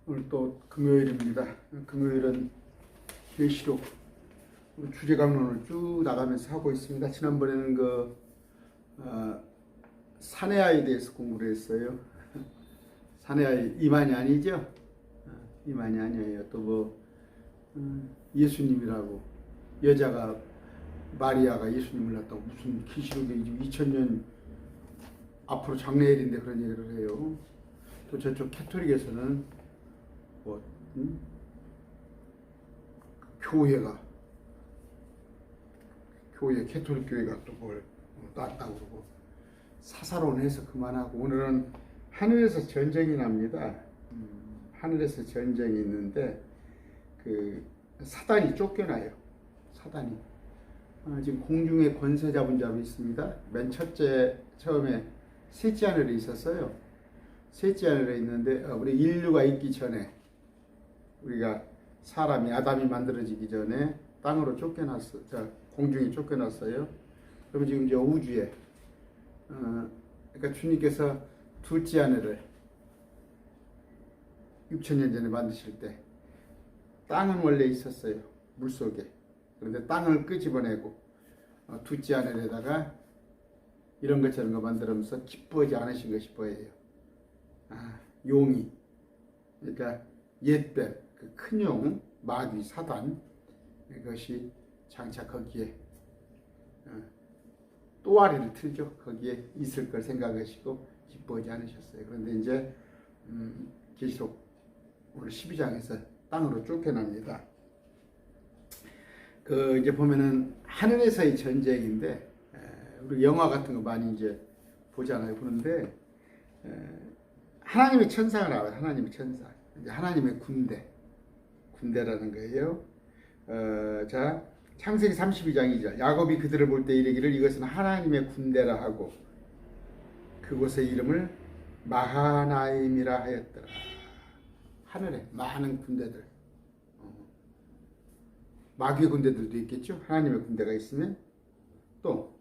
오늘 또 금요일입니다. 금요일은 계시록 주제 강론을 쭉 나가면서 하고 있습니다. 지난번에는 사내 아이에 대해서 공부를 했어요. 사내 아이 이만이 아니죠? 이만이 아니에요. 또 예수님이라고 여자가 마리아가 예수님을 낳았다고 무슨 계시록에 2000년 앞으로 장래일인데 그런 얘기를 해요. 또 저쪽 캐토릭에서는 캐토릭 교회가 또 뭘 땄다고 그러고 사사로운 해서 그만하고, 오늘은 하늘에서 전쟁이 납니다. 하늘에서 전쟁이 있는데 사단이 쫓겨나요. 사단이 지금 공중에 권세 잡은 자로 있습니다. 맨 처음에 셋째 하늘에 있었어요. 셋째 하늘에 있는데 우리 인류가 있기 전에, 우리가 사람이 아담이 만들어지기 전에 땅으로 쫓겨났어. 공중에 쫓겨났어요. 그러면 지금 이제 우주에 그러니까 주님께서 둘째 하늘을 6,000년 전에 만드실 때 땅은 원래 있었어요. 물속에. 그런데 땅을 끄집어내고 둘째 하늘에다가 이런 것 저런 거 만들면서 기뻐하지 않으신 것이 뭐예요? 용이, 그러니까 옛뱀, 그 큰 용, 마귀, 사단, 이것이 장차 거기에 또아리를 틀죠. 거기에 있을 걸 생각하시고 기뻐하지 않으셨어요. 그런데 이제 계시록 오늘 12장에서 땅으로 쫓겨납니다. 이제 보면은 하늘에서의 전쟁인데, 우리 영화 같은 거 많이 이제 보잖아요. 보는데 하나님의 천사가 나와요. 하나님의 천사, 이제 하나님의 군대라는 거예요. 창세기 32장이죠. 야곱이 그들을 볼 때 이르기를 이것은 하나님의 군대라 하고 그곳의 이름을 마하나임이라 하였더라. 하늘에 많은 군대들, 마귀 군대들도 있겠죠. 하나님의 군대가 있으면. 또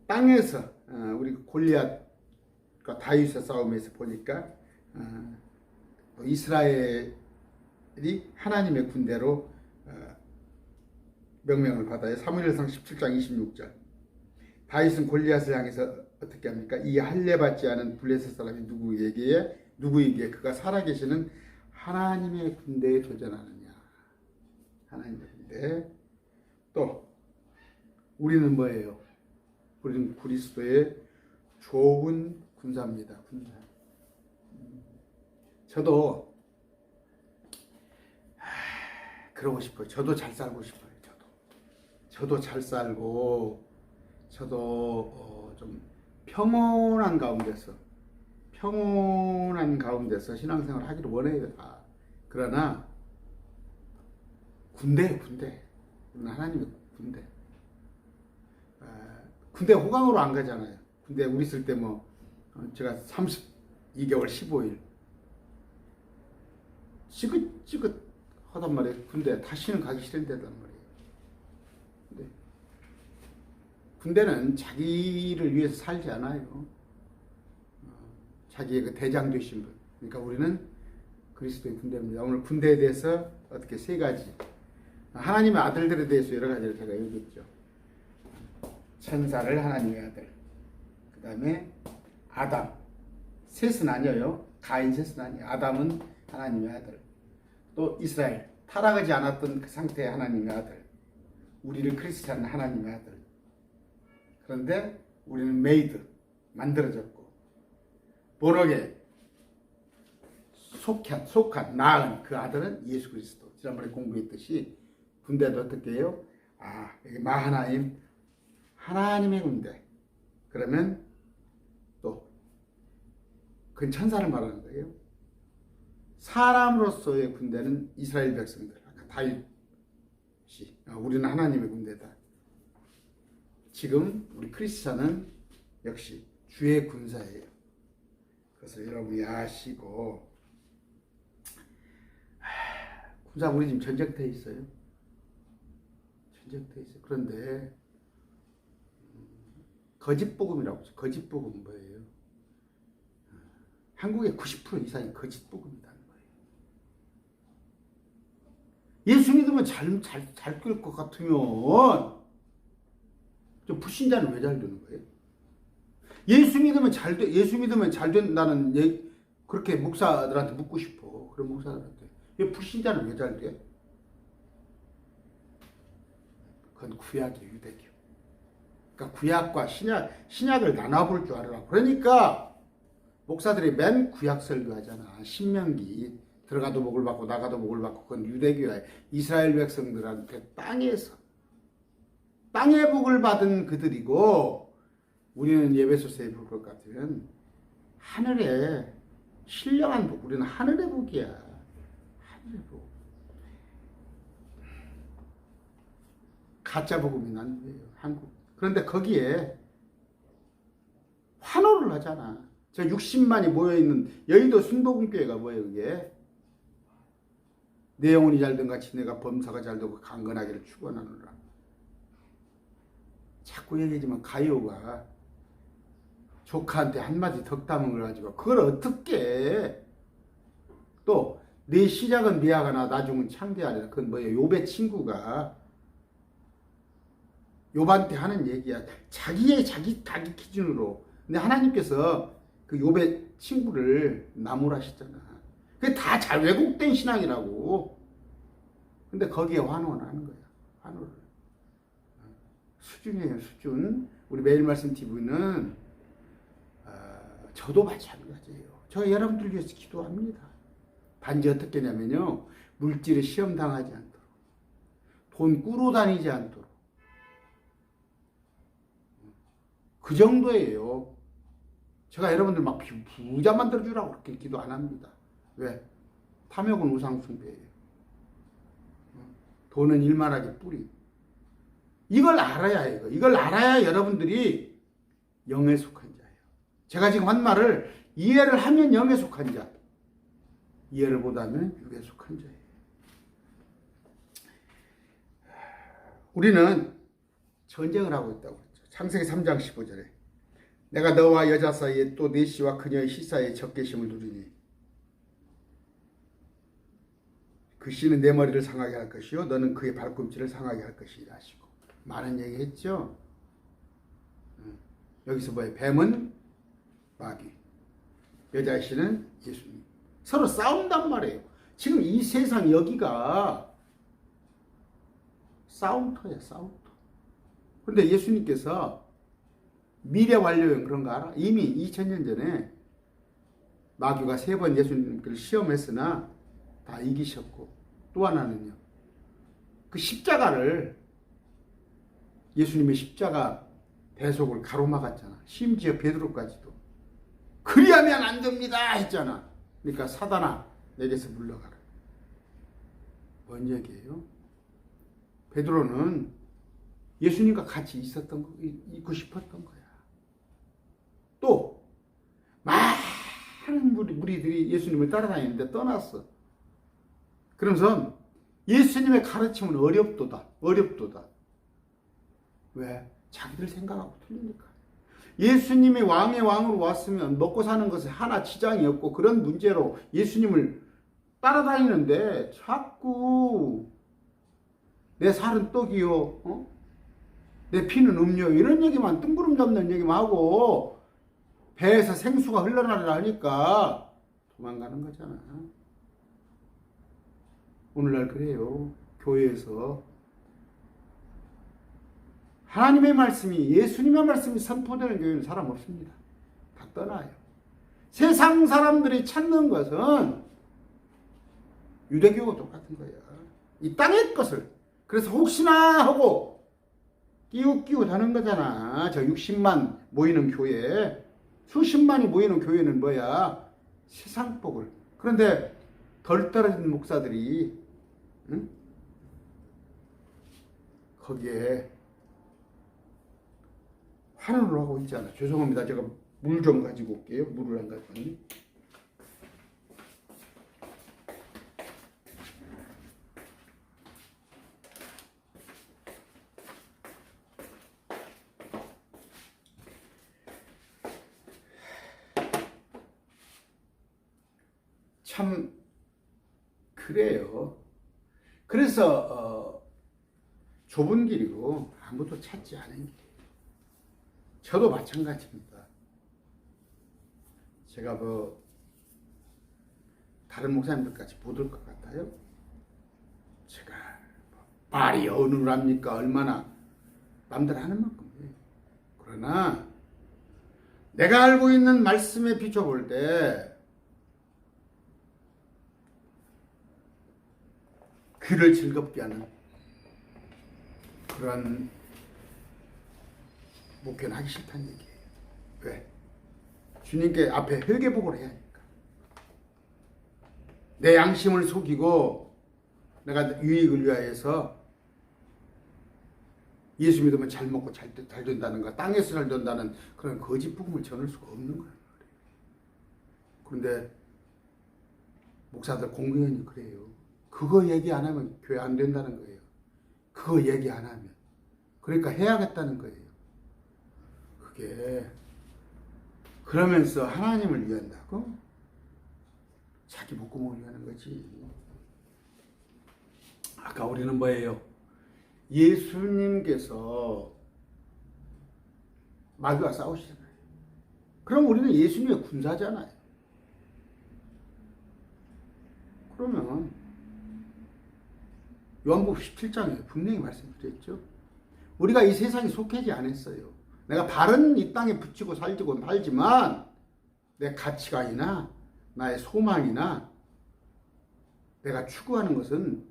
땅에서 우리 골리앗과 다윗의 싸움에서 보니까 이스라엘이 하나님의 군대로 명명을 받아요. 사무엘상 17장 26절. 다윗은 골리앗을 향해서 어떻게 합니까? 이 할례 받지 않은 블레셋 사람이 누구에게 그가 살아계시는 하나님의 군대에 도전하느냐. 하나님의 군대. 또 우리는 뭐예요? 우리는 그리스도의 좋은 군사입니다. 군사. 저도 그러고 싶어요. 저도 잘 살고 싶어요. 저도 잘 살고, 저도 좀 평온한 가운데서 신앙생활을 하기를 원해요. 다. 그러나 군대. 하나님의 군대. 군대 호강으로 안 가잖아요. 군대 우리 있을 때 제가 32개월 15일 찌긋 하단 말이에요. 군대 다시는 가기 싫은데단 말이에요. 근데 군대는 자기를 위해서 살지 않아요. 자기의 그 대장 되신 분. 그러니까 우리는 그리스도의 군대입니다. 오늘 군대에 대해서 어떻게 세 가지, 하나님의 아들들에 대해서 여러 가지를 제가 얘기했죠. 천사를 하나님의 아들, 그 다음에 아담, 셋은 아니에요. 가인 셋은 아니에요. 아담은 하나님의 아들. 또 이스라엘, 타락하지 않았던 그 상태의 하나님의 아들. 우리를 크리스찬 하나님의 아들. 그런데 우리는 메이드, 만들어졌고, 본어게 속한, 낳은 그 아들은 예수 그리스도. 지난번에 공부했듯이 군대도 어떻게 해요? 여기 마하나임, 하나님의 군대. 그러면 또 그건 천사를 말하는 거예요. 사람으로서의 군대는 이스라엘 백성들. 아까 다윗이 우리는 하나님의 군대다. 지금 우리 크리스찬은 역시 주의 군사예요. 그래서 여러분이 아시고, 군사 우리 지금 전쟁터에 있어요. 그런데 거짓복음이라고 하죠. 거짓복음 뭐예요? 한국의 90% 이상이 거짓복음이라는 거예요. 예수 믿으면 잘 될 것 같으면 저 불신자는 왜 잘 되는 거예요? 예수 믿으면 잘 된다는 그렇게 목사들한테 묻고 싶어. 그런 목사들한테. 왜 불신자는 왜 잘 돼? 그건 구약이에요, 유대교. 그러니까 구약과 신약을 나눠볼 줄 알아라. 그러니까 목사들이 맨 구약 설교하잖아. 신명기. 들어가도 복을 받고 나가도 복을 받고 그건 유대교야. 이스라엘 백성들한테 땅의 복을 받은 그들이고 우리는 예배소서에 볼 것 같으면 하늘의 신령한 복. 우리는 하늘의 복이야. 하늘의 복. 가짜 복음이 난 거예요. 한국. 그런데 거기에 환호를 하잖아. 저 60만이 모여있는 여의도 순복음교회가 뭐예요, 그게? 내 영혼이 잘된 같이 내가 범사가 잘되고 강건하기를 축원하노라. 자꾸 얘기하지만 가요가 조카한테 한마디 덕담은 걸 가지고 그걸 어떻게 또 내 시작은 미약하나 나중은 창대하리라. 그건 뭐예요? 욥의 친구가 욥한테 하는 얘기야. 자기 기준으로. 근데 하나님께서 그 욥의 친구를 나무라시잖아. 그게 다 잘 왜곡된 신앙이라고. 근데 거기에 환호를 하는 거야. 환호를. 수준이에요, 수준. 우리 매일 말씀 TV는 저도 마찬가지예요. 저 여러분들 위해서 기도합니다. 반지 어떻게 하냐면요. 물질에 시험 당하지 않도록. 돈 꾸러 다니지 않도록. 그 정도예요. 제가 여러분들 막 부자 만들어주라고 그렇게 기도 안 합니다. 왜? 탐욕은 우상숭배예요. 돈은 일만하게 뿌리. 이걸 알아야 해요. 이걸 알아야 여러분들이 영에 속한 자예요. 제가 지금 한 말을 이해를 하면 영에 속한 자, 이해를 못하면 육에 속한 자예요. 우리는 전쟁을 하고 있다고 그랬죠. 창세기 3장 15절에 내가 너와 여자 사이에 또 내 씨와 그녀의 씨 사이에 적개심을 두리니 그 씨는 내 머리를 상하게 할 것이요 너는 그의 발꿈치를 상하게 할 것이라 하시고 많은 얘기 했죠. 여기서 뭐예요? 뱀은 마귀, 여자의 씨는 예수님. 서로 싸운단 말이에요. 지금 이 세상 여기가 싸움터야, 싸움터. 그런데 예수님께서 미래 완료형 그런 거 알아? 이미 2000년 전에 마귀가 3번 예수님을 시험했으나 다 이기셨고, 또 하나는요, 그 십자가를, 예수님의 십자가 대속을 가로막았잖아. 심지어 베드로까지도. 그리하면 안 됩니다 했잖아. 그러니까 사단아 내게서 물러가라. 뭔 얘기예요? 베드로는 예수님과 같이 있고 싶었던 거야. 또 많은 무리들이 예수님을 따라다니는데 떠났어. 그러면서 예수님의 가르침은 어렵도다. 왜? 자기들 생각하고 틀리니까. 예수님이 왕의 왕으로 왔으면 먹고 사는 것에 하나 지장이 없고 그런 문제로 예수님을 따라다니는데 자꾸 내 살은 떡이요, 내 피는 음료, 이런 얘기만, 뜬구름 잡는 얘기만 하고 배에서 생수가 흘러나가려 하니까 도망가는 거잖아. 오늘날 그래요. 교회에서 하나님의 말씀이, 예수님의 말씀이 선포되는 교회는 사람 없습니다. 다 떠나요. 세상 사람들이 찾는 것은 유대교가 똑같은 거야. 이 땅의 것을. 그래서 혹시나 하고 끼우끼우 다는 거잖아. 저 60만 모이는 교회, 수십만이 모이는 교회는 뭐야? 세상복을. 그런데 덜 떨어진 목사들이 거기에 환호를 하고 있잖아. 죄송합니다. 제가 물 좀 가지고 올게요. 물을 안 가지고 왔니? 참 그래요. 그래서 좁은 길이고 아무도 찾지 않은 길이에요. 저도 마찬가지입니다. 제가 다른 목사님들까지 못 올 것 같아요. 제가 말이 어눌합니까? 얼마나 남들 하는 만큼이에요. 그러나 내가 알고 있는 말씀에 비춰볼 때 귀를 즐겁게 하는 그런 목회는 하기 싫다는 얘기예요. 왜? 주님께 앞에 회개복을 해야 하니까. 내 양심을 속이고 내가 유익을 위하여서 예수 믿으면 잘 먹고 잘 된다는 거, 땅에서 잘 된다는 그런 거짓 복음을 전할 수가 없는 거예요. 그런데 목사들 공공연히 그래요. 그거 얘기 안 하면 교회 안 된다는 거예요. 그거 얘기 안 하면. 그러니까 해야겠다는 거예요. 그게 그러면서 하나님을 위한다고? 자기 목구멍을 위하는 거지. 아까 우리는 뭐예요? 예수님께서 마귀와 싸우시잖아요. 그럼 우리는 예수님의 군사잖아요. 그러면 요한복음 17장에 분명히 말씀드렸죠. 우리가 이 세상에 속하지 않았어요. 내가 발은 이 땅에 붙이고 살지만 내 가치관이나 나의 소망이나 내가 추구하는 것은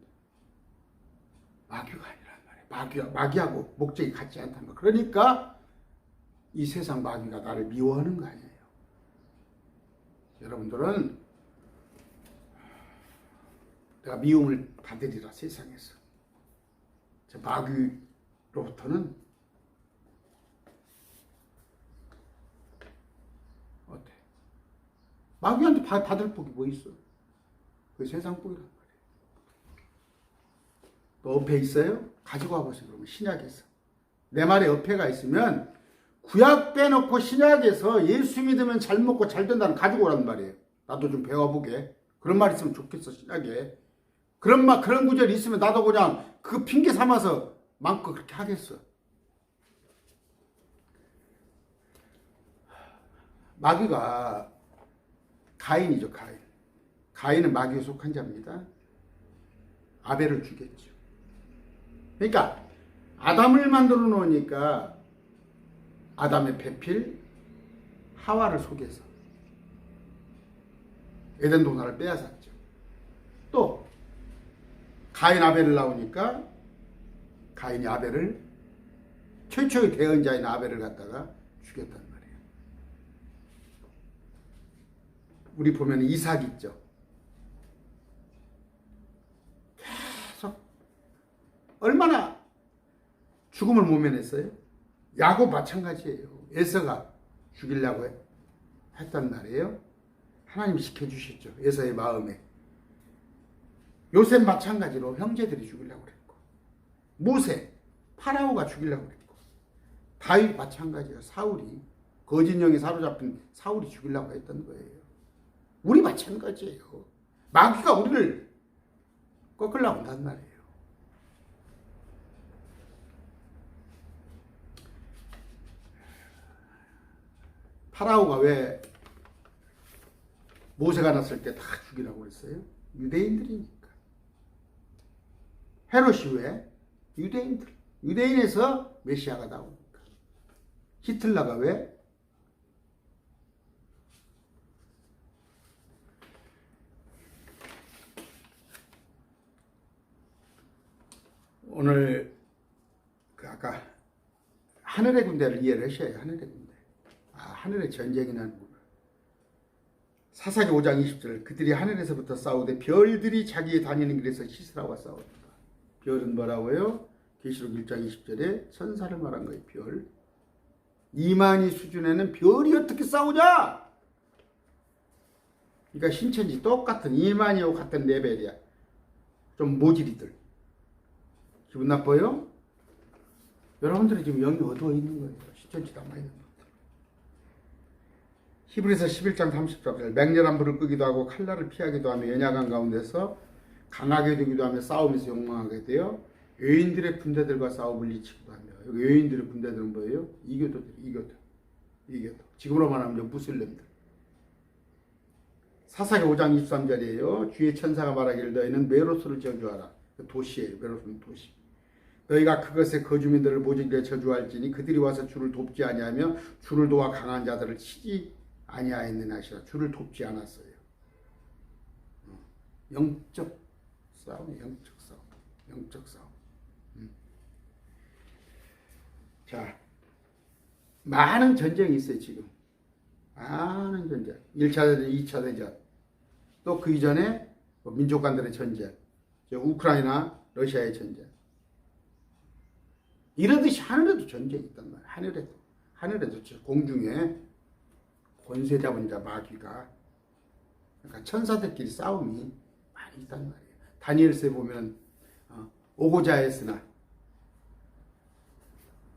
마귀가 아니란 말이에요. 마귀하고 목적이 같지 않다는 거. 그러니까 이 세상 마귀가 나를 미워하는 거 아니에요. 여러분들은 내가 미움을 받으리라 세상에서. 저 마귀로부터는 어때? 마귀한테 받을 복이 뭐 있어? 그 세상 복이란 말이에요. 또 어폐 있어요? 가지고 와보세요. 그러면 신약에서. 내 말에 어폐가 있으면 구약 빼놓고 신약에서 예수 믿으면 잘 먹고 잘 된다는 가지고 오란 말이에요. 나도 좀 배워보게. 그런 말 있으면 좋겠어, 신약에. 그런 구절이 있으면 나도 그냥 그 핑계 삼아서 마음껏 그렇게 하겠어. 마귀가 가인이죠, 가인. 가인은 마귀에 속한 자입니다. 아벨을 죽였죠. 그러니까 아담을 만들어 놓으니까 아담의 배필 하와를 속여서 에덴 동산을 빼앗았죠. 또 가인 아벨을 나오니까 가인이 아벨을 최초의 대언자인 아벨을 갖다가 죽였단 말이에요. 우리 보면 이삭 있죠. 계속 얼마나 죽음을 모면했어요. 야곱 마찬가지예요. 에서가 죽이려고 했단 말이에요. 하나님 시켜주셨죠. 에서의 마음에. 요셉 마찬가지로 형제들이 죽이려고 그랬고, 모세, 파라오가 죽이려고 그랬고, 다윗 마찬가지로 사울이, 거짓 영에 사로잡힌 사울이 죽이려고 했던 거예요. 우리 마찬가지예요. 마귀가 우리를 꺾으려고 한단 말이에요. 파라오가 왜 모세가 났을 때 다 죽이라고 그랬어요? 유대인들이니까. 헤롯이 왜? 유대인들. 유대인에서 메시아가 나오니까. 히틀러가 왜? 오늘 아까 하늘의 군대를 이해를 하셔야 하늘의 군대. 하늘의 전쟁이 나는구나. 사사기 5장 20절 그들이 하늘에서부터 싸우되 별들이 자기의 다니는 길에서 시스라와 싸웠다. 별은 뭐라고요? 계시록 1장 20절에 천사를 말한 거예요. 별. 이만희 수준에는 별이 어떻게 싸우냐? 그러니까 신천지 똑같은 이만희하고 같은 레벨이야. 좀 모질이들. 기분 나빠요? 여러분들이 지금 영이 어두워 있는 거예요. 신천지 남아있는 거. 히브리서 11장 30절 맹렬한 불을 끄기도 하고 칼날을 피하기도 하며 연약한 가운데서 강하게 되기도 하며 싸움에서 욕망하게 되어 여인들의 군대들과 싸워 물리치기도 하며. 여기 여인들의 군대들은 뭐예요? 이교도들. 지금으로 말하면 무슬림들. 사사기 5장 23절이에요. 주의 천사가 말하기를 너희는 메로스를 저주하라. 그 도시예요. 메로스는 도시. 너희가 그것의 거주민들을 모질게 저주할지니 그들이 와서 주를 돕지 아니하며 주를 도와 강한 자들을 치지 아니하였느냐 하시라. 주를 돕지 않았어요. 영적 싸움. 자, 많은 전쟁이 있어요, 지금. 많은 전쟁. 1차 대전, 2차 대전. 또 그 이전에 민족 간들의 전쟁. 우크라이나, 러시아의 전쟁. 이러듯이 하늘에도 전쟁이 있단 말이에요. 하늘에도 공중에 권세 잡은 자 마귀가. 그러니까 천사들끼리 싸움이 많이 있단 말이에요. 다니엘서에 보면 오고자 했으나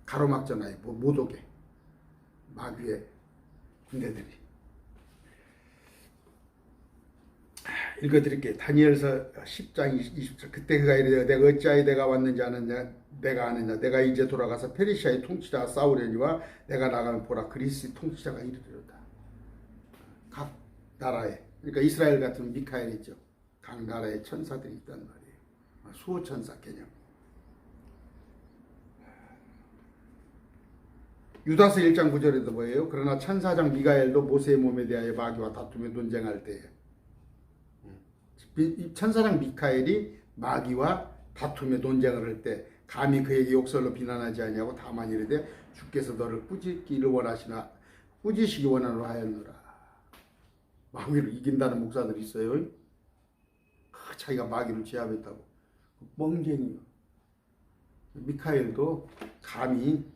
가로막잖아요. 못 오게. 마귀의 군대들이. 읽어드릴게요. 다니엘서 10장 20절. 그때 그가 이르되 내가 어찌하여 내가 왔는지 아느냐 내가 아느냐 내가 이제 돌아가서 페르시아의 통치자가 싸우려니와 내가 나가면 보라 그리스의 통치자가 이르리로다. 각 나라에 그러니까 이스라엘 같은 미카엘 있죠. 각 나라의 천사들이 있단 말이에요. 수호천사 개념. 유다서 1장 9절에도 뭐예요? 그러나 천사장 미가엘도 모세의 몸에 대하여 마귀와 다투며 논쟁할 때에 천사장 미카엘이 마귀와 다투며 논쟁을 할 때 감히 그에게 욕설로 비난하지 아니하고 다만 이르되 주께서 너를 꾸짖기를 원하시나 꾸짖으시기 원하노라 하였노라. 마귀를 이긴다는 목사들이 있어요. 자기가 마귀를 제압했다고. 멍쟁이요. 미카엘도 감히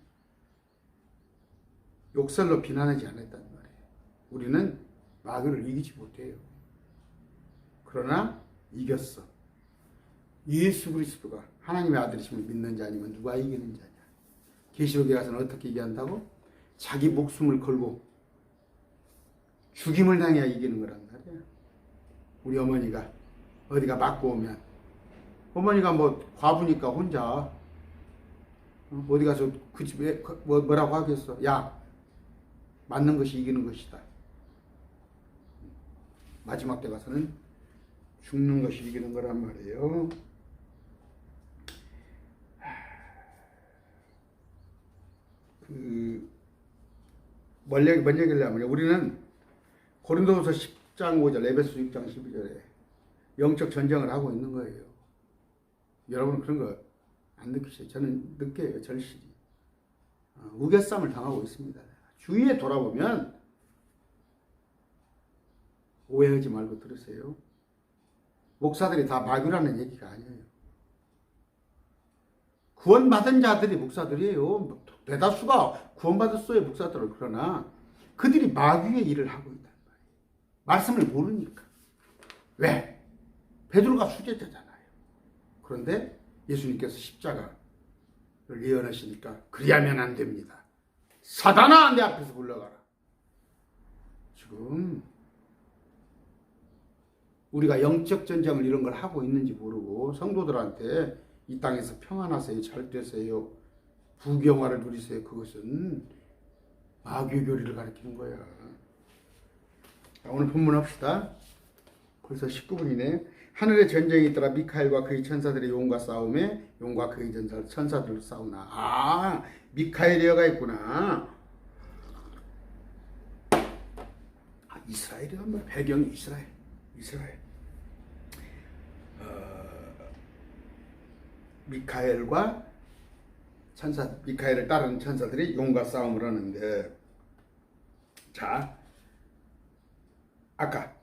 욕설로 비난하지 않았단 말이에요. 우리는 마귀를 이기지 못해요. 그러나 이겼어. 예수 그리스도가 하나님의 아들이심을 믿는 자 아니면 누가 이기는 자냐. 계시록에 가서는 어떻게 얘기한다고? 자기 목숨을 걸고 죽임을 당해야 이기는 거란 말이에요. 우리 어머니가 어디가 맞고 오면 어머니가 과부니까 혼자 어디 가서 그 집에 뭐라고 하겠어. 야, 맞는 것이 이기는 것이다. 마지막 때 가서는 죽는 것이 이기는 거란 말이에요. 뭔 얘기를 하면 우리는 고린도후서 10장 5절, 에베소 6장 12절에 영적 전쟁을 하고 있는 거예요. 여러분은 그런 거 안 느끼세요? 저는 느껴요, 절실히. 우겨쌈을 당하고 있습니다. 주위에 돌아보면 오해하지 말고 들으세요. 목사들이 다 마귀라는 얘기가 아니에요. 구원받은 자들이 목사들이에요. 대다수가 구원받았어요, 목사들을. 그러나 그들이 마귀의 일을 하고 있단 말이에요. 말씀을 모르니까. 왜? 베드로가 수제자잖아요. 그런데 예수님께서 십자가를 예언하시니까 그리하면 안 됩니다. 사단아, 내 앞에서 물러가라. 지금 우리가 영적 전쟁을 이런 걸 하고 있는지 모르고 성도들한테 이 땅에서 평안하세요, 잘 되세요, 부경화를 누리세요. 그것은 마귀의 교리를 가리키는 거야. 자, 오늘 본문 합시다. 벌써 19분이네. 하늘에 전쟁이 있더라. 미카엘과 그의 천사들의 용과 싸움에 용과 그의 천사들로 싸우나. 아, 미카엘이어가 있구나. 이스라엘이란 말. 배경이 이스라엘. 미카엘과 미카엘을 따르는 천사들이 용과 싸움을 하는데, 자, 아까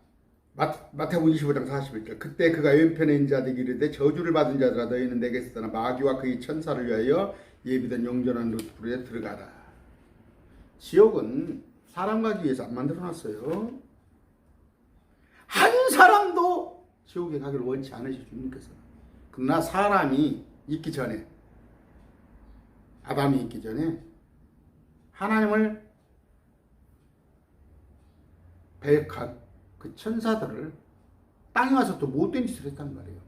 마태복음 25장 41절. 그때 그가 왼편에 있는 자들에게 이르되 저주를 받은 자들아 너희는 내게서 떠나 마귀와 그의 천사를 위하여 예비된 영전한 룻불에 들어가라. 지옥은 사람 가기 위해서 안 만들어놨어요. 한 사람도 지옥에 가기를 원치 않으시 주님께서. 그러나 사람이 있기 전에, 아담이 있기 전에 하나님을 배역한 그 천사들을 땅에 와서 또 못된 짓을 했단 말이에요.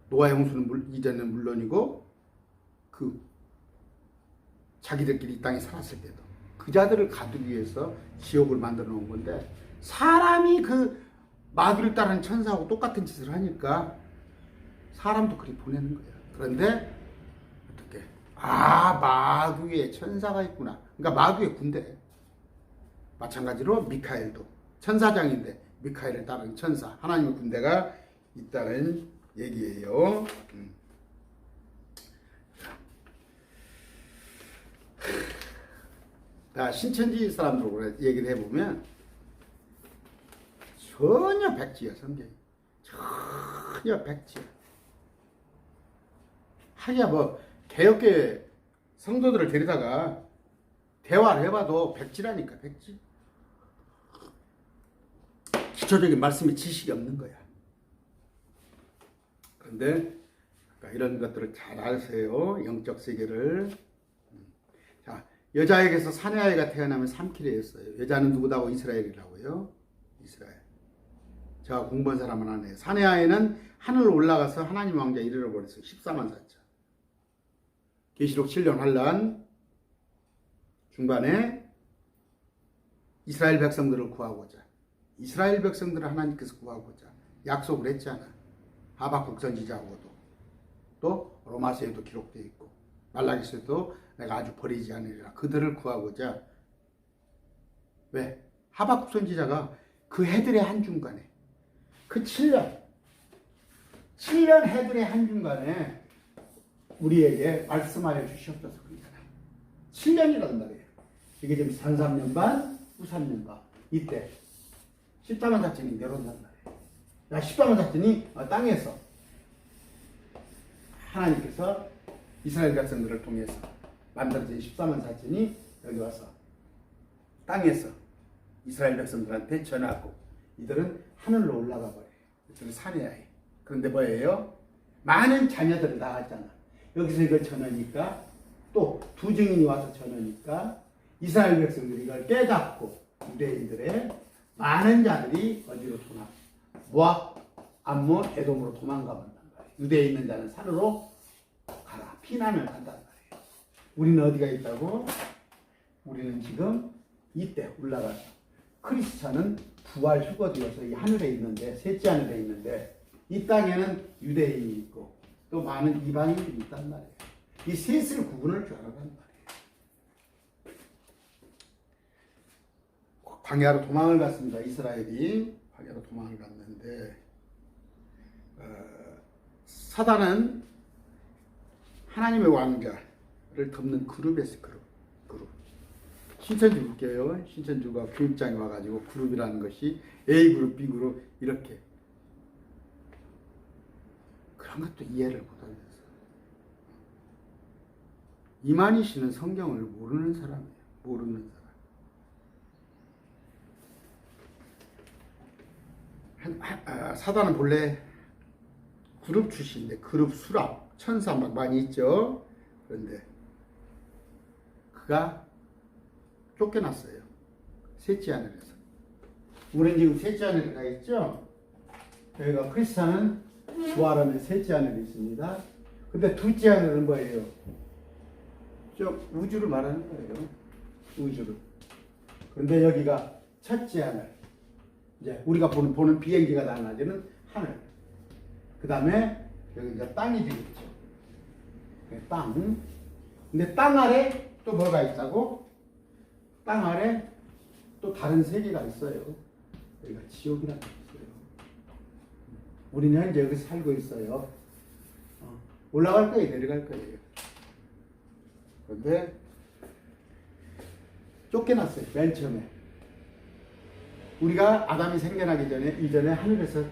노아 홍수는 이전은 물론이고 그 자기들끼리 이 땅에 살았을 때도 그 자들을 가두기 위해서 지옥을 만들어 놓은 건데, 사람이 그 마귀를 따르는 천사하고 똑같은 짓을 하니까 사람도 그리 보내는 거야. 그런데 어떻게? 마귀의 천사가 있구나. 그러니까 마귀의 군대. 마찬가지로 미카엘도 천사장인데 미카엘을 따르는 천사, 하나님의 군대가 있다는 얘기예요. 신천지 사람들하고 얘기를 해보면 전혀 백지야. 성경이 전혀 백지야. 하기야 뭐 개혁교회 성도들을 데리다가 대화를 해봐도 백지라니까. 백지. 기초적인 말씀의 지식이 없는 거야. 그런데 이런 것들을 잘 아세요. 영적 세계를. 자, 여자에게서 사내아이가 태어나면 삼키려 했어요. 여자는 누구다고? 이스라엘이라고요. 이스라엘. 제가 공부한 사람은 안 해요. 사내아이는 하늘로 올라가서 하나님 왕좌에 이르러 버렸어요. 14만 4천. 계시록 7년 환란 중반에 이스라엘 백성들을 구하고자, 이스라엘 백성들을 하나님께서 구하고자 약속을 했잖아. 하박국 선지자하고도, 또 로마서에도 기록되어 있고 말라기서도 내가 아주 버리지 않으리라. 그들을 구하고자. 왜? 하박국 선지자가 그 해들의 한중간에, 그 7년 해들의 한중간에 우리에게 말씀하여 주시옵소서. 그러잖아. 7년이란 말이에요. 이게 지금 산 3년 반, 후 3년 반. 이때 14만 작전이 내려온단 말이에요. 14만 작전이 땅에서 하나님께서 이스라엘 백성들을 통해서 만들어진 14만 작전이 여기 와서 땅에서 이스라엘 백성들한테 전하고, 이들은 하늘로 올라가 버려요. 이들은 사내아이. 그런데 뭐예요? 많은 자녀들을 낳았잖아. 여기서 이걸 전하니까, 또 두 증인이 와서 전하니까 이스라엘 백성들이 이걸 깨닫고 유대인들의 많은 자들이 어디로 도망? 모압, 암몬, 에돔으로 도망가 본단 말이에요. 유대에 있는 자는 산으로 가라. 피난을 한단 말이에요. 우리는 어디가 있다고? 우리는 지금 이때 올라가서 크리스찬은 부활 휴거되어서 이 하늘에 있는데, 셋째 하늘에 있는데, 이 땅에는 유대인이 있고 또 많은 이방인들이 있단 말이에요. 이 셋을 구분할 줄 알아란 말이에요. 광야로 도망을 갔습니다. 이스라엘이 광야로 도망을 갔는데, 사단은 하나님의 왕자를 덮는 그룹이었어요. 그룹. 신천지 볼게요. 신천지가 교육장에 와가지고 그룹이라는 것이 A그룹, B그룹 이렇게, 그런 것도 이해를 못하면서 이만희 씨는 성경을 모르는 사람이에요. 모르는 사람. 사단은 본래 그룹 출신인데, 그룹 수락, 천사 막 많이 있죠. 그런데 그가 쫓겨났어요. 셋째 하늘에서. 우리는 지금 셋째 하늘에 가 있죠. 여기가 크리스찬은 부활하면 셋째 하늘에 있습니다. 근데 둘째 하늘은 뭐예요? 저 우주를 말하는 거예요. 우주를. 그런데 여기가 첫째 하늘. 이제 우리가 보는 비행기가 날아다니는 하늘. 그 다음에 여기 이제 땅이 되겠죠. 땅. 근데 땅 아래 또 뭐가 있다고? 땅 아래 또 다른 세계가 있어요. 여기가 지옥이라는 게 있어요. 우리는 현재 여기서 살고 있어요. 올라갈 거예요, 내려갈 거예요. 그런데 쫓겨났어요. 맨 처음에. 우리가 아담이 생겨나기 전에, 이전에 하늘에서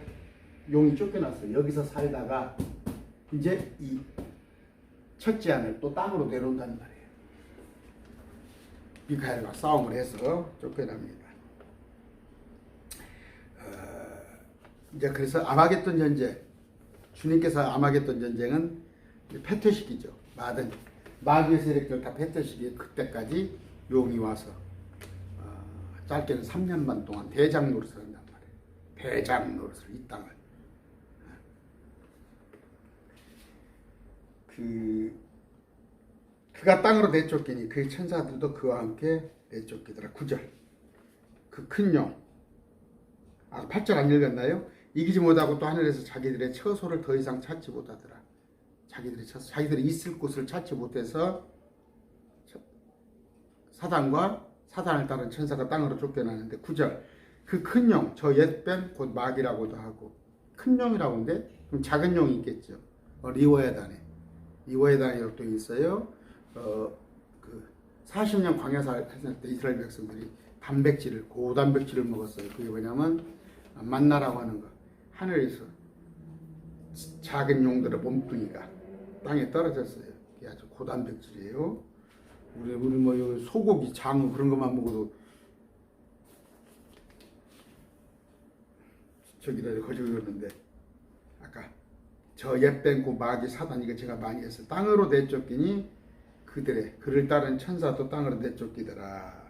용이 쫓겨났어요. 여기서 살다가 이제 이 첫째 하늘 또 땅으로 내려온다는 말이에요. 미카엘과 싸움을 해서 쫓겨납니다. 이제 그래서 아마겟돈 전쟁, 주님께서 아마겟돈 전쟁은 패퇴시키죠. 마귀의 세력들 다 패퇴시키고, 그때까지 용이 와서 짧게는 3년 반 동안 대장 노릇을 한단 말이에요. 대장 노릇을, 이 땅을. 그가 땅으로 내쫓기니 그의 천사들도 그와 함께 내쫓기더라. 9절. 그 큰 영. 8절 안 읽었나요? 이기지 못하고 또 하늘에서 자기들의 처소를 더 이상 찾지 못하더라. 자기들이 있을 곳을 찾지 못해서 사단을 따른 천사가 땅으로 쫓겨나는데 9절. 그 큰 영, 저 옛뱀 곧 마귀라고도 하고 큰 영이라고 하는데 그럼 작은 영이 있겠죠. 리워에단이라고 또 있어요. 40년 광야사 했을 때 이스라엘 백성들이 고단백질을 먹었어요. 그게 뭐냐면 만나라고 하는 거. 하늘에서 작은 용들의 몸뚱이가 땅에 떨어졌어요. 이게 아주 고단백질이에요. 우리 뭐 소고기, 장어 그런 것만 먹어도 저기다 거저였는데 아까 저 옛뱀고 마귀 사단 이거 제가 많이 했어요. 땅으로 내쫓기니 그를 따른 천사도 땅으로 내쫓기더라.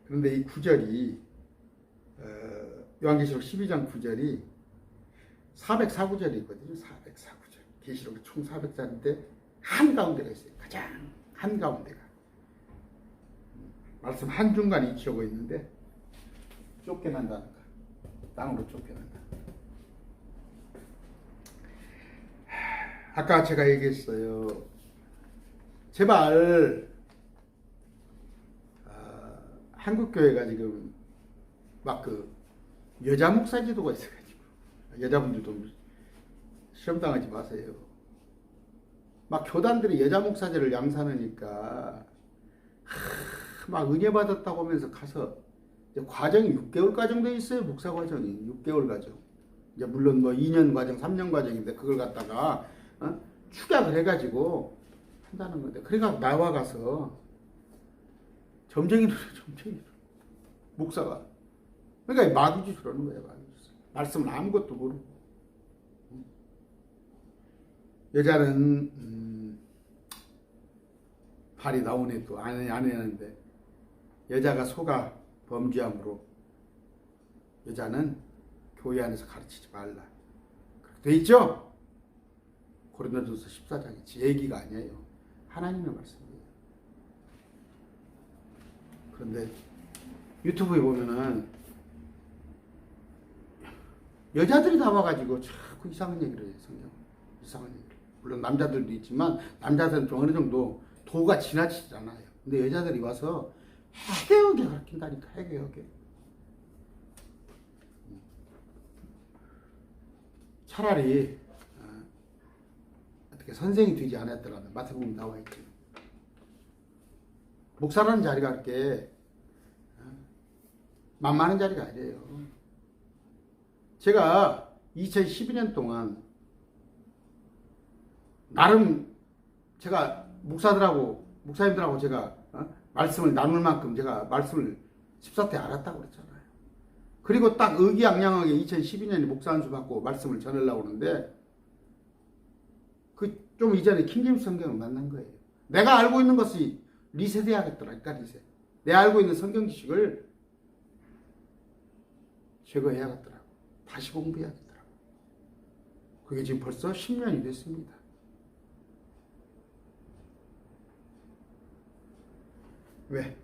그런데 이 9절이 요한계시록 12장 9절이 404구절이거든요. 404구절. 계시록이 총 400장인데 한가운데가 있어요. 가장 한가운데가. 말씀 한중간에 위치하고 있는데 쫓겨난다는 거. 땅으로 쫓겨난다. 아까 제가 얘기했어요. 제발 한국교회가 지금 막 여자 목사 제도가 있어가지고 여자분들도 시험당하지 마세요. 막 교단들이 여자 목사제를 양산하니까 막 은혜 받았다고 하면서 가서 과정이 6개월 과정도 있어요. 목사 과정이 6개월 과정. 이제 물론 뭐 2년 과정, 3년 과정인데 그걸 갖다가 축약을 해가지고 한다는 건데. 그러니까 나와 가서 점쟁이를 목사가. 그러니까 마귀짓을 하는 거예요. 말씀을 아무것도 모르고. 여자는 발이 나오네 또 안 해는데 여자가 속아 범죄함으로 여자는 교회 안에서 가르치지 말라. 그렇게 돼 있죠? 고린도전서 14장이 제 얘기가 아니에요. 하나님의 말씀이에요. 그런데 유튜브에 보면은 여자들이 나와가지고 자꾸 이상한 얘기를 해요. 성경 이상한 얘기를. 물론 남자들도 있지만 남자들은 좀 어느 정도 도가 지나치지 않아요. 근데 여자들이 와서 해괴하게 가르친다니까. 해괴하게. 차라리 어떻게 선생이 되지 않았더라도 마태복음 나와 있죠. 목사라는 자리가 그렇게 만만한 자리가 아니에요. 제가 2012년 동안 나름 제가 목사님들하고 제가 말씀을 나눌 만큼 제가 말씀을 14대 알았다고 그랬잖아요. 그리고 딱 의기양양하게 2012년에 목사 안수 받고 말씀을 전하려고 하는데 좀 이전에 킹제임스 성경을 만난 거예요. 내가 알고 있는 것이 리셋해야겠더라니까. 리셋. 내가 알고 있는 성경 지식을 제거해야겠더라고. 다시 공부해야겠더라고. 그게 지금 벌써 10년이 됐습니다. 왜?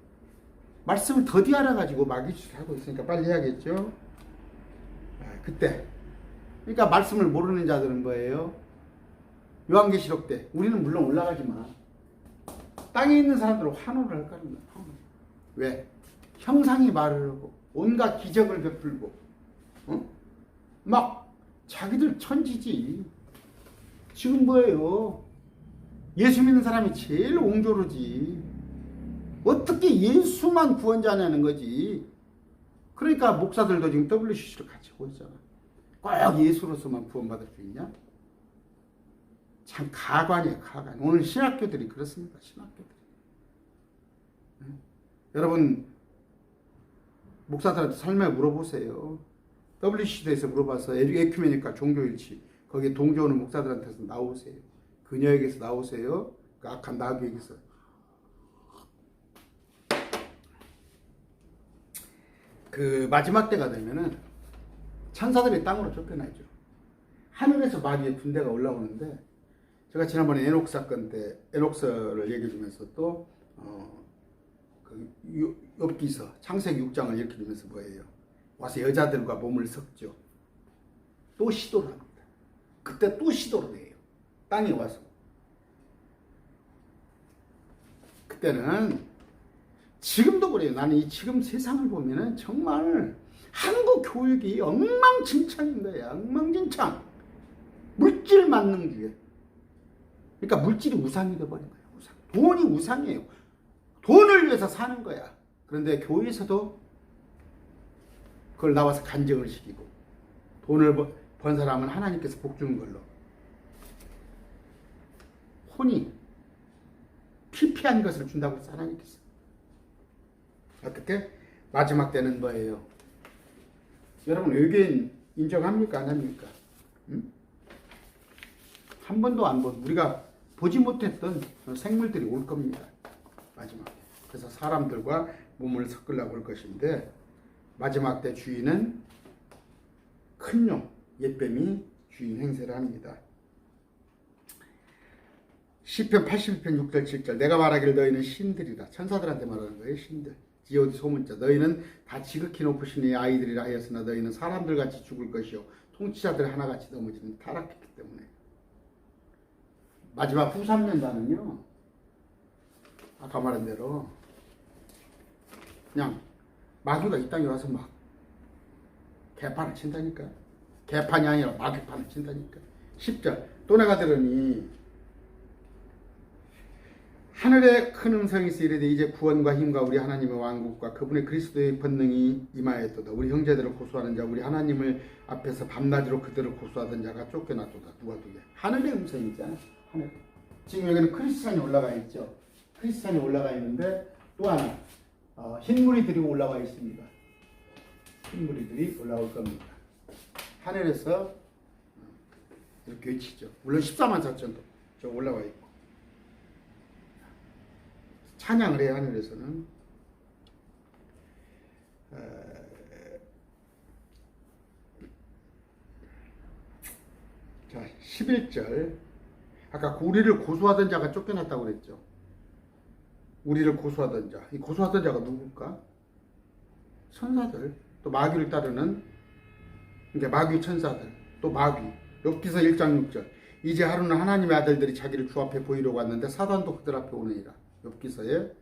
말씀을 더디 알아가지고 마귀짓을 하고 있으니까 빨리 해야겠죠? 그때. 그러니까 말씀을 모르는 자들은 뭐예요? 요한계시록 때 우리는 물론 올라가지만 땅에 있는 사람들은 환호를 할 거는 거예요. 왜? 형상이 말을 하고 온갖 기적을 베풀고 막 자기들 천지지. 지금 뭐예요? 예수 믿는 사람이 제일 옹졸하지. 어떻게 예수만 구원자냐는 거지. 그러니까 목사들도 지금 WCC를 같이 하고 있잖아. 꼭 예수로서만 구원받을 수 있냐? 참 가관이에요. 가관. 오늘 신학교들이 그렇습니다. 신학교들이. 여러분 목사들한테 설명에 물어보세요. WCC에서 물어봐서 에큐메니카 종교일치 거기에 동조하는 목사들한테서 나오세요. 그녀에게서 나오세요. 그 악한 나비에게서. 그 마지막 때가 되면은 천사들이 땅으로 쫓겨나죠. 하늘에서 마귀의 군대가 올라오는데 제가 지난번에 에녹 사건 때 에녹서를 얘기해 주면서 또 그 욥기서 창세기 6장을 읽혀 주면서 뭐예요? 와서 여자들과 몸을 섞죠. 또 시도를 합니다. 그때 또 시도를 해요. 땅에 와서. 그때는 지금도 그래요. 나는 이 지금 세상을 보면은 정말 한국 교육이 엉망진창인 거예요. 엉망진창. 물질 만능주의. 그러니까 물질이 우상이 되어버린 거예요. 우상. 돈이 우상이에요. 돈을 위해서 사는 거야. 그런데 교회에서도 그걸 나와서 간증을 시키고 돈을 번 사람은 하나님께서 복 주는 걸로 혼이 피폐한 것을 준다고 해서 하나님께서 어떻게? 마지막 때는 뭐예요? 여러분 외계인 인정합니까? 안 합니까? 응? 한 번도 안 본 우리가 보지 못했던 생물들이 올 겁니다. 마지막에. 그래서 사람들과 몸을 섞으려고 할 것인데 마지막 때 주인은 큰 용, 옛뱀이 주인 행세를 합니다. 시편 81편 6절 7절 내가 말하기를 너희는 신들이라. 천사들한테 말하는 거예요. 신들. G.O.D 소문자. 너희는 다 지극히 높으신 이 아이들이라 하였으나 너희는 사람들같이 죽을 것이요 통치자들 하나같이 넘어지는 타락했기 때문에. 마지막 후 3년단은요. 아까 말한 대로 그냥 마귀가 이 땅에 와서 막 개판을 친다니까. 개판이 아니라 마귀판을 친다니까. 10절 또 내가 들으니 하늘에 큰 음성이 있어 이르되 이제 구원과 힘과 우리 하나님의 왕국과 그분의 그리스도의 권능이 임하였도다. 우리 형제들을 고소하는 자 우리 하나님을 앞에서 밤낮으로 그들을 고소하던 자가 쫓겨났도다. 누가 누구야? 하늘의 음성이잖아. 하늘. 지금 여기는 크리스찬이 올라가 있죠. 크리스찬이 올라가 있는데 또 하나 흰무리들이 올라와 있습니다. 흰무리들이 올라올 겁니다. 하늘에서 이렇게 외치죠. 물론 14만 4천도 저 올라와 있고 찬양을 해요. 하늘에서는 자 11절 아까 우리를 고소하던 자가 쫓겨났다고 그랬죠. 우리를 고소하던 자. 이 고소하던 자가 누굴까? 천사들. 또 마귀를 따르는 그러니까 마귀 천사들. 또 마귀. 욥기서 1장 6절. 이제 하루는 하나님의 아들들이 자기를 주 앞에 보이려고 왔는데 사단도 그들 앞에 오느니라. 욥기서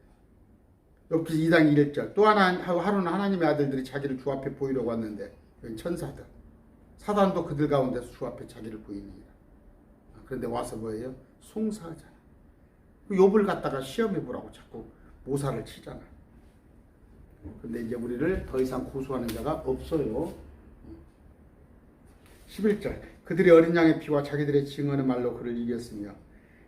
2장 1절. 또 하루는 하나님의 아들들이 자기를 주 앞에 보이려고 왔는데 천사들. 사단도 그들 가운데서 주 앞에 자기를 보이느니라. 그런데 와서 뭐예요? 송사하잖아. 욥을 갖다가 시험해 보라고 자꾸 모사를 치잖아. 근데 이제 우리를 더 이상 고소하는 자가 없어요. 11절 그들이 어린 양의 피와 자기들의 증언의 말로 그를 이겼으며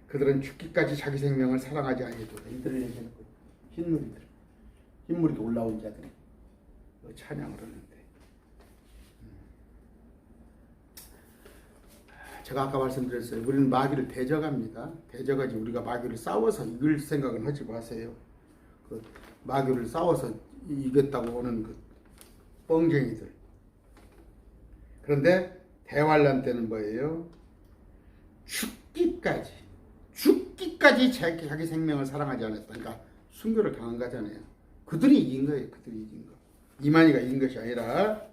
그들은 죽기까지 자기 생명을 사랑하지 아니하도다. 이들을 얘기하는 거예요. 흰무리들. 흰무리도 올라온 자들이 찬양을 하는데 제가 아까 말씀드렸어요. 우리는 마귀를 대적합니다. 대적하지 우리가 마귀를 싸워서 이길 생각은 하지 마세요. 그 마귀를 싸워서 이겼다고 하는 그 뻥쟁이들. 그런데 대환란 때는 뭐예요? 죽기까지 자기 생명을 사랑하지 않았다. 그러니까 순교를 당한 거잖아요. 그들이 이긴 거예요. 그들이 이긴 거. 이만희가 이긴 것이 아니라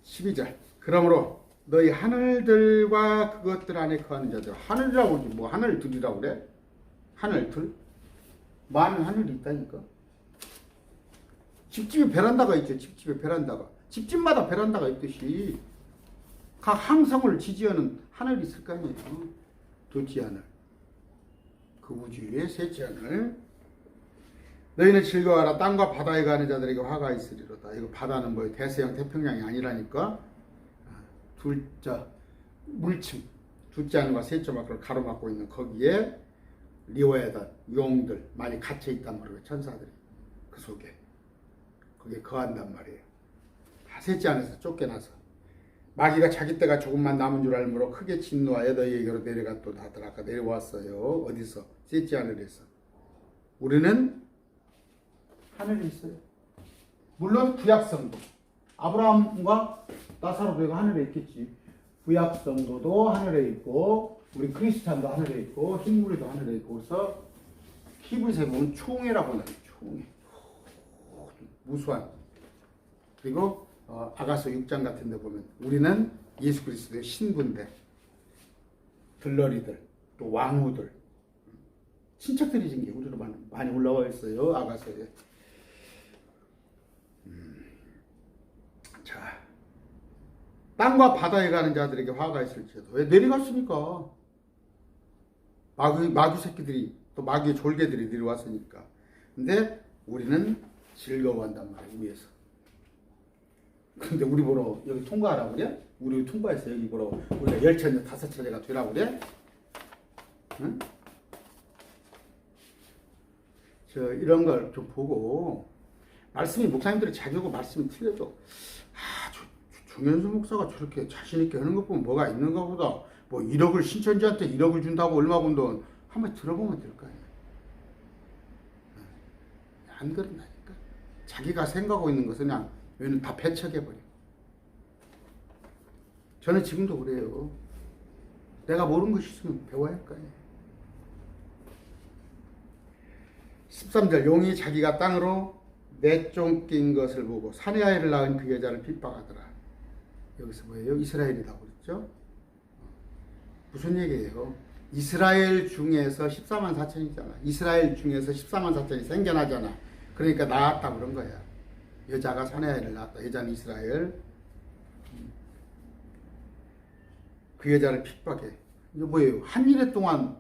12절 그러므로 너희 하늘들과 그것들 안에 거하는 자들 하늘이라고 하지 뭐 하늘들이라고 그래? 하늘들? 많은 하늘이 있다니까. 집집에 베란다가 있죠. 집집에 베란다가. 집집마다 베란다가 있듯이 각 항성을 지지하는 하늘이 있을 거 아니에요. 둘째 하늘. 그 우주의 셋째 하늘. 너희는 즐거워하라. 땅과 바다에 가는 자들에게 화가 있으리로다. 이거 바다는 뭐예요? 대서양 태평양이 아니라니까. 둘째 물층. 둘째 하늘과 셋째 밖을 가로막고 있는 거기에 리워야단 용들 많이 갇혀 있단 말이에요. 천사들이 그 속에 거기에 거한단 말이에요. 다 셋째 안에서 쫓겨나서 마귀가 자기 때가 조금만 남은 줄 알므로 크게 진노하여 너희에게로 내려갔도다. 다들 아까 내려왔어요. 어디서? 셋째 하늘에서. 우리는 하늘에 있어요. 물론 구약성도 아브라함과 나사로도 하늘에 있겠지. 구약 성도도 하늘에 있고 우리 크리스찬도 하늘에 있고 흰무리도 하늘에 있고 그래서 히브리서에 보면 총회라고 나요. 총회. 무수한. 그리고 아가서 6장 같은 데 보면 우리는 예수 그리스도의 신부인데 들러리들 또 왕후들 친척들이 진 게 우리로 많이 올라와 있어요. 아가서에. 자, 땅과 바다에 가는 자들에게 화가 있을지어도 왜 내려갔습니까? 마귀 새끼들이 또 마귀의 졸개들이 내려왔으니까. 근데 우리는 즐거워한단 말이에요. 위에서. 근데 우리 보러 여기 통과하라고 그래? 우리 통과해서 여기 보러 우리가 열차냐 5차례가 되라고 그래? 응? 이런 걸 좀 보고 말씀이 목사님들이 자기하고 말씀이 틀려도 정현수 목사가 저렇게 자신 있게 하는 것 보면 뭐가 있는가 보다. 뭐 1억을 신천지한테 1억을 준다고 얼마 번 돈 한번 들어보면 될 거 아니야. 안 그런다니까. 자기가 생각하고 있는 것은 그냥 얘는 다 배척해버려. 저는 지금도 그래요. 내가 모르는 것이 있으면 배워야 할 거 아니에요. 13절 용이 자기가 땅으로 내쫓긴 것을 보고 사내 아이를 낳은 그 여자를 핍박하더라. 여기서 뭐예요? 이스라엘이라고 그랬죠? 무슨 얘기예요? 이스라엘 중에서 14만 4천이잖아. 이스라엘 중에서 14만 4천이 생겨나잖아. 그러니까 낳았다 그런 거야. 여자가 사내 아이를 낳았다. 여자는 이스라엘. 그 여자를 핍박해. 이게 뭐예요? 한 일해 동안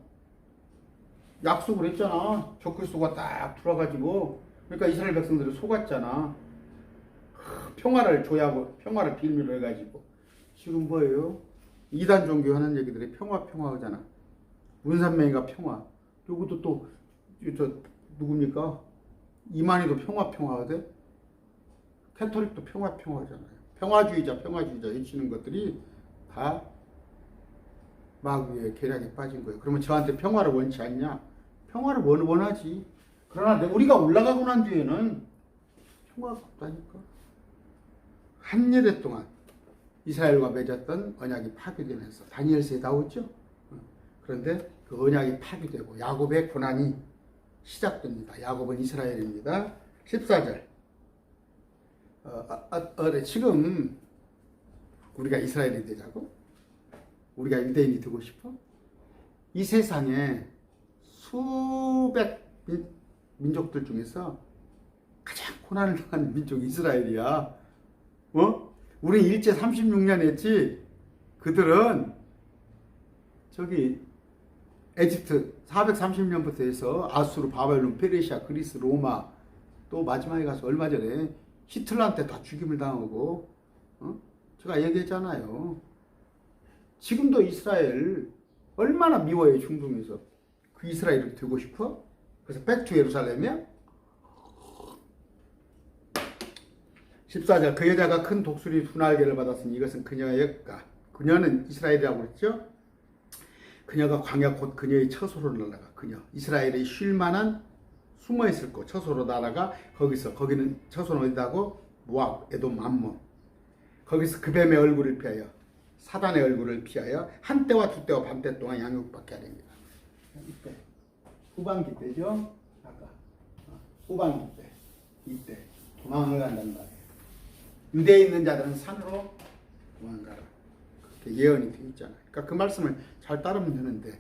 약속을 했잖아. 적그리스도가 딱 들어가지고. 그러니까 이스라엘 백성들이 속았잖아. 평화를 줘야고 평화를 빌미로 해가지고. 지금 뭐예요? 이단 종교 하는 얘기들이 평화 하잖아. 문산명이가 평화. 요것도 또 누굽니까? 이만희도 평화 하대. 캐톨릭도 평화 하잖아요. 평화주의자 외치는 것들이 다 마귀의 계략에 빠진 거예요. 그러면 저한테 평화를 원치 않냐? 평화를 원하지. 그러나 우리가 올라가고 난 뒤에는 평화가 없다니까. 한 여대 동안 이스라엘과 맺었던 언약이 파괴되면서 다니엘서에 나오죠. 그런데 그 언약이 파괴되고 야곱의 고난이 시작됩니다. 야곱은 이스라엘입니다. 14절. 지금 우리가 이스라엘이 되자고? 우리가 유대인이 되고 싶어? 이 세상에 수백 민족들 중에서 가장 고난을 당한 민족이 이스라엘이야. 우리 일제 36년 했지. 그들은 저기 에집트 430년부터 해서 아수르, 바벨론, 페르시아, 그리스, 로마 또 마지막에 가서 얼마 전에 히틀러한테 다 죽임을 당하고 제가 얘기했잖아요. 지금도 이스라엘 얼마나 미워해. 중동에서 그 이스라엘이 되고 싶어? 그래서 백투 예루살렘이야? 14절 그 여자가 큰 독수리 두 날개를 받았으니 이것은 그녀의 역가. 그녀는 이스라엘이라고 그랬죠? 그녀가 광야 곧 그녀의 처소로 날아가. 그녀 이스라엘이 쉴 만한 숨어 있을 곳 처소로 날아가. 거기는 처소는 어디다고? 모압, 에돔, 암몬. 거기서 그 뱀의 얼굴을 피하여 사단의 얼굴을 피하여 한때와 두때와 반때 동안 양육받게 하렵니다. 이때 후반기 때죠. 아까 후반기 때 이때 도망을 간단 말이에요. 유대에 있는 자들은 산으로 도망가라. 그렇게 예언이 되어 있잖아요. 그러니까 그 말씀을 잘 따르면 되는데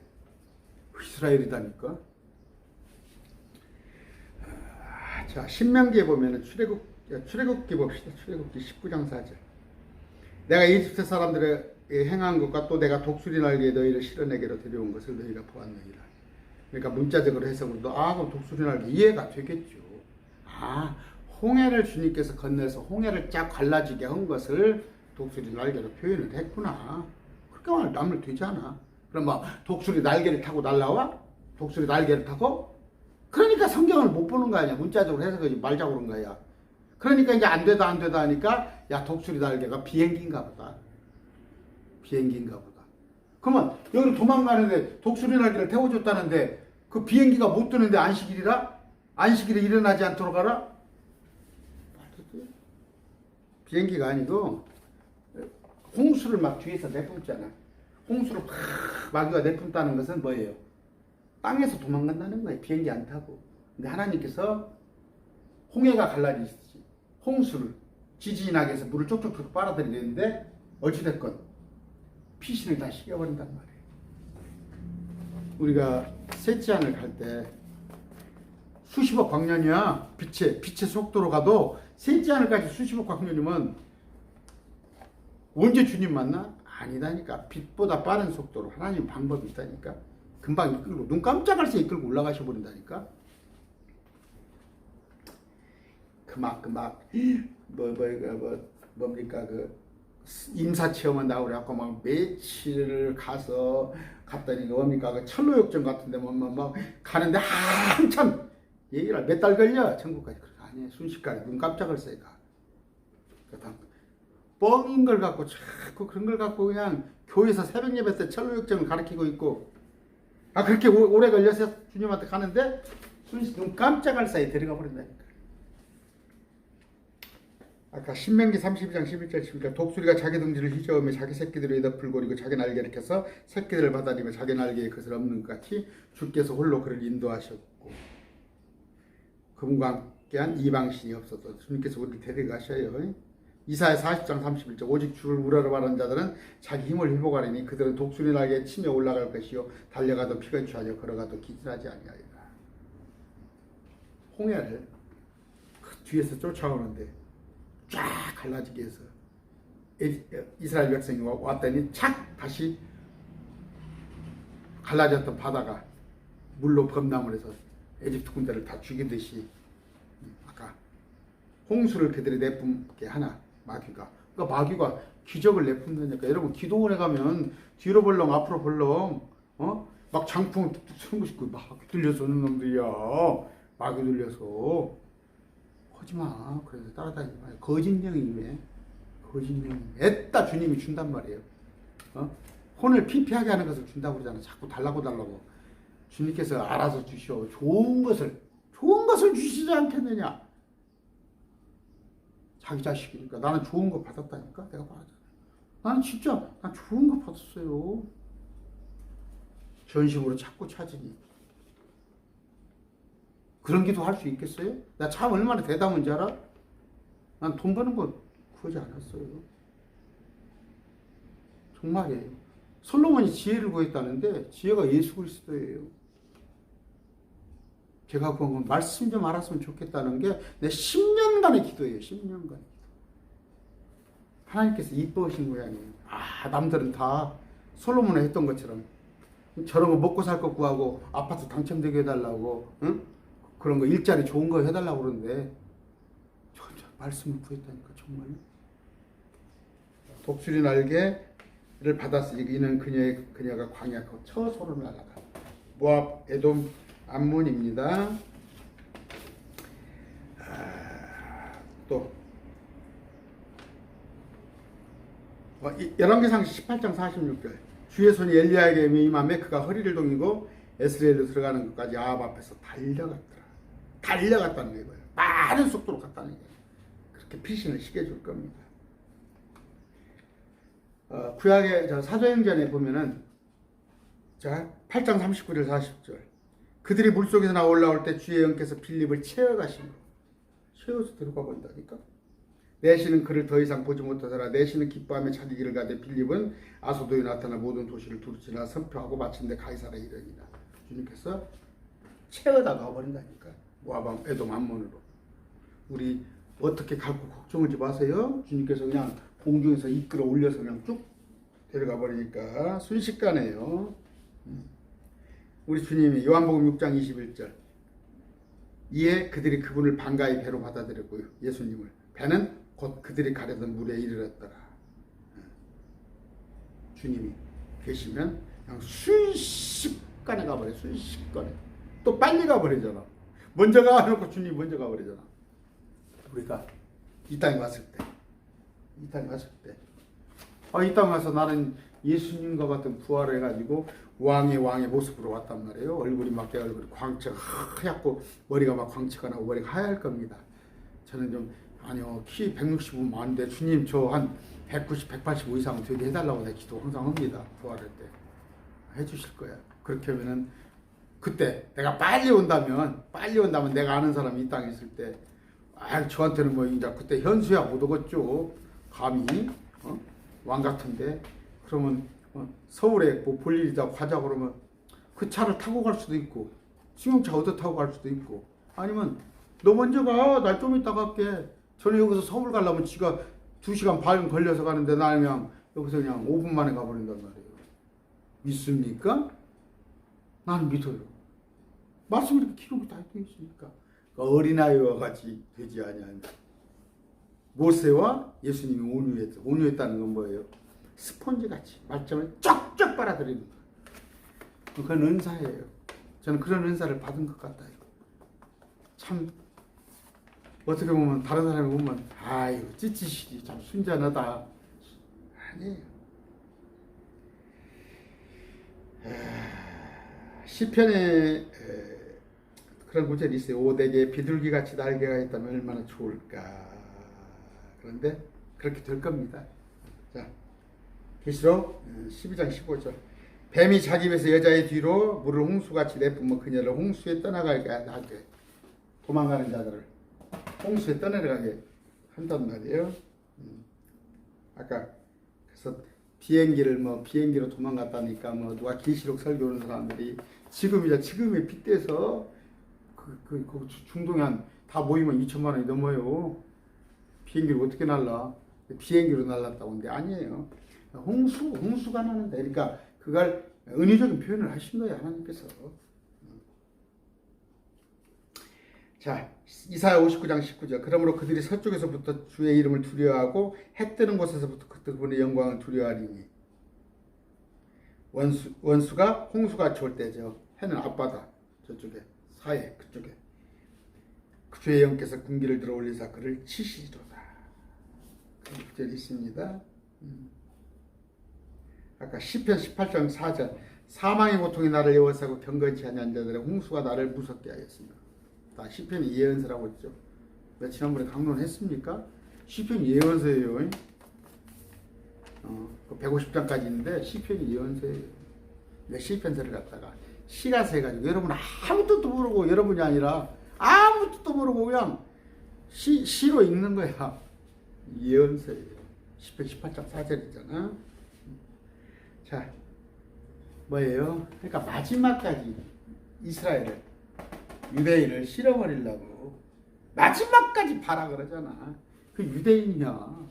이스라엘이다니까. 자, 신명기에 보면은 출애굽기 봅시다. 출애굽기 19장 4절. 내가 이집트 사람들의 행한 것과 또 내가 독수리 날개에 너희를 실어내게로 데려온 것을 너희가 보았느니라. 그러니까 문자적으로 해석으로도 그럼 독수리 날개 이해가 되겠죠. 홍해를 주님께서 건너서 홍해를 쫙 갈라지게 한 것을 독수리 날개로 표현을 했구나. 그렇게 말하면 되잖아. 그럼 독수리 날개를 타고 날라와? 독수리 날개를 타고? 그러니까 성경을 못 보는 거 아니야. 문자적으로 해석하지 말자고 그런 거야. 그러니까 이제 안 되다 하니까 독수리 날개가 비행기인가 보다. 그러면 여기 도망가는데 독수리 날개를 태워줬다는데 그 비행기가 못 뜨는데 안식일이라? 안식일에 일어나지 않도록 하라? 비행기가 아니고 홍수를 막 뒤에서 내뿜잖아. 홍수를 팍 마귀가 내뿜다는 것은 뭐예요? 땅에서 도망간다는 거예요. 비행기 안 타고. 근데 하나님께서 홍해가 갈라지듯이 홍수를 지진이 나게 해서 물을 쪽쪽쪽 빨아들이는데 어찌됐건 피신을 다 식여버린단 말이에요. 우리가 셋째 하늘 갈 때 수십억 광년이야. 빛의 속도로 가도 셋째 하늘까지 수십억 광년이면 언제 주님 만나? 아니다니까. 빛보다 빠른 속도로 하나님 방법이 있다니까. 금방 이끌고 눈 깜짝할 새 이끌고 올라가셔 버린다니까. 뭡니까 그 임사 체험은 나오려고 막 며칠 갔더니 뭡니까 그 철로역전 같은데 막 가는데 한참 얘기를 몇 달 걸려 천국까지. 아니 순식간에 눈 깜짝할 새가. 뻥인 걸 갖고 자꾸 그런 걸 갖고 그냥 교회에서 새벽 예배 때 철로역전을 가르치고 있고, 그렇게 오래 걸려서 주님한테 가는데 눈 깜짝할 사이 데려가 버린다니까. 아까 신명기 32장 11절 12절 독수리가 자기 둥지를 휘저으며 자기 새끼들을 위에다 불거리고 자기 날개를 켜서 새끼들을 받아들이며 자기 날개에 그것을 없는 것 같이 주께서 홀로 그를 인도하셨고 그분과 함께한 이방신이 없어도 주님께서 우리를 데려가셔요. 이사야 40장 31절 오직 주를 우러러 바라는 자들은 자기 힘을 회복하리니 그들은 독수리 날개에 치며 올라갈 것이요 달려가도 피가 취하여 걸어가도 기진하지 아니하리라. 홍해를 그 뒤에서 쫓아오는데 쫙 갈라지게 해서 이스라엘 백성이 왔더니 착 다시 갈라졌던 바다가 물로 범람을 해서 에집트 군대를 다 죽이듯이 아까 홍수를 그들이 내뿜게 하나 마귀가. 그러니까 마귀가 기적을 내뿜으니까 여러분 기도원에 가면 뒤로 벌렁 앞으로 벌렁 막 장풍을 뚝뚝 쏘는 것이 마귀 들려서 오는 놈들이야. 마귀 들려서 하지마. 그래서 따라다니지 마요. 거짓령이네. 거짓령. 애따 주님이 준단 말이에요. 혼을 피폐하게 하는 것을 준다고 그러잖아. 자꾸 달라고. 주님께서 알아서 주시오. 좋은 것을 주시지 않겠느냐. 자기 자식이니까. 나는 좋은 거 받았다니까. 내가 말하잖아. 나는 진짜 난 좋은 거 받았어요. 전심으로 자꾸 찾으니. 그런 기도 할 수 있겠어요? 나 참 얼마나 대담한지 알아? 난 돈 버는 거 구하지 않았어요. 정말이에요. 솔로몬이 지혜를 구했다는데 지혜가 예수 그리스도예요. 제가 구한 건 말씀 좀 알았으면 좋겠다는 게 내 10년간의 기도예요. 10년간. 하나님께서 이뻐하신 모양이에요. 남들은 다 솔로몬이 했던 것처럼 저런 거 먹고 살 거 구하고 아파트 당첨되게 해달라고 그런 거 일자리 좋은 거 해달라고 그러는데 저 말씀을 구했다니까 정말. 독수리 날개를 받았으니 이는 그녀가 광야 처소로 날아가. 모압, 에돔, 암몬입니다. 또 열왕기상 18장 46절 주의 손이 엘리야에게 임함에 그가 허리를 동이고 에스레엘로 들어가는 것까지 아합 앞에서 달려갔다는 거예요. 빠른 속도로 갔다는 거예요. 그렇게 피신을 시켜줄 겁니다. 구약의 사도행전에 보면은 8장 39절 40절 그들이 물속에서 나와 올라올 때 주의 영께서 빌립을 채워가시고 채워서 들어가 본다니까. 내시는 그를 더 이상 보지 못하더라. 내시는 기뻐하며 자기 길을 가되 빌립은 아소도에 나타나 모든 도시를 두루 지나 선표하고 마침내 가이사라에 이르니라. 주님께서 채워다 가버린다니까. 모압, 에돔, 암몬으로. 우리 어떻게 갈고 걱정하지 마세요. 주님께서 그냥 공중에서 이끌어 올려서 그냥 쭉 데려가 버리니까 순식간에요. 우리 주님이 요한복음 6장 21절 이에 그들이 그분을 반가이 배로 받아들였고요. 예수님을. 배는 곧 그들이 가려던 물에 이르렀더라. 주님이 계시면 그냥 순식간에 가버려요. 순식간에. 또 빨리 가버리잖아. 먼저 가놓고 주님 먼저 가버리잖아. 우리가 이 땅에 왔을 때 이 땅에 와서 나는 예수님과 같은 부활을 해가지고 왕의 모습으로 왔단 말이에요. 얼굴이 막 내 얼굴이 광채가 하얗고 머리가 막 광채가 나고 머리가 하얄 겁니다. 저는 좀 아니요, 키 165 많은데 주님 저 한 190, 185 이상 되게 해달라고 내가 기도 항상 합니다. 부활할 때 해주실 거야. 그렇게 하면은 그때 내가 빨리 온다면 내가 아는 사람이 이 땅에 있을 때 저한테는 뭐 이제 그때 현수야 못 오겠죠. 감히 왕 같은데 그러면 서울에 뭐 볼 일이다 가자 그러면 그 차를 타고 갈 수도 있고 승용차 얻어 타고 갈 수도 있고 아니면 너 먼저 가. 나 좀 이따 갈게. 저는 여기서 서울 가려면 지가 2시간 반 걸려서 가는데 나는 그냥 여기서 그냥 5분 만에 가버린단 말이에요. 믿습니까? 나는 믿어요. 말씀이 이렇게 기록이 다 되어 있으니까. 그러니까 어린아이와 같이 되지 아니하냐. 모세와 예수님이 온유했다. 온유했다는 건 뭐예요? 스펀지같이 말씀을 쫙쫙 빨아들이는 거예요. 그건 은사예요. 저는 그런 은사를 받은 것 같아요. 참 어떻게 보면 다른 사람이 보면 아이고 찌찌시지 참 순전하다. 아니에요. 시편에 그런 구절이 있어요. 오대게 비둘기같이 날개가 있다면 얼마나 좋을까. 그런데 그렇게 될 겁니다. 자, 계시록 12장 15절. 뱀이 자기 입에서 여자의 뒤로 물을 홍수같이 내뿜어 그녀를 홍수에 떠나가게 하되 도망가는 자들을 홍수에 떠내려가게 한단 말이에요. 아까 그래서 비행기로 도망갔다니까 뭐 누가 계시록 설교하는 사람들이 지금의 빗대서 그 중동에 다 모이면 2천만 원이 넘어요. 비행기로 어떻게 날라? 비행기로 날랐다고 하는데 아니에요. 홍수가 나는데 그러니까 그걸 은유적인 표현을 하신 거예요 하나님께서. 자, 이사야 59장 19절. 그러므로 그들이 서쪽에서부터 주의 이름을 두려워하고 해 뜨는 곳에서부터 그분의 영광을 두려워하리니 원수가 홍수같이 올 때죠. 해는 앞바다 저쪽에 사해 그쪽에 주의 영께서 군기를 들어 올리사 그를 치시리로다. 그런 구절이 있습니다. 아까 시편 18장 4절. 사망의 고통이 나를 예워싸고 경건치 아니한 자들의 홍수가 나를 무섭게 하였습니다. 다 시편이 예언서라고 했죠. 지난번에 강론했습니까? 시편이 예언서예요. 150장까지 있는데 시편이 예언서예요. 시편서를 갖다가 시가서 해가지고 여러분 아무 뜻도 모르고 여러분이 아니라 아무 뜻도 모르고 그냥 시로 읽는 거야. 예언서예요. 시편 18장 4절이잖아. 자, 뭐예요? 그러니까 마지막까지 이스라엘을 유대인을 실어버리려고 마지막까지 봐라 그러잖아. 그 유대인이야.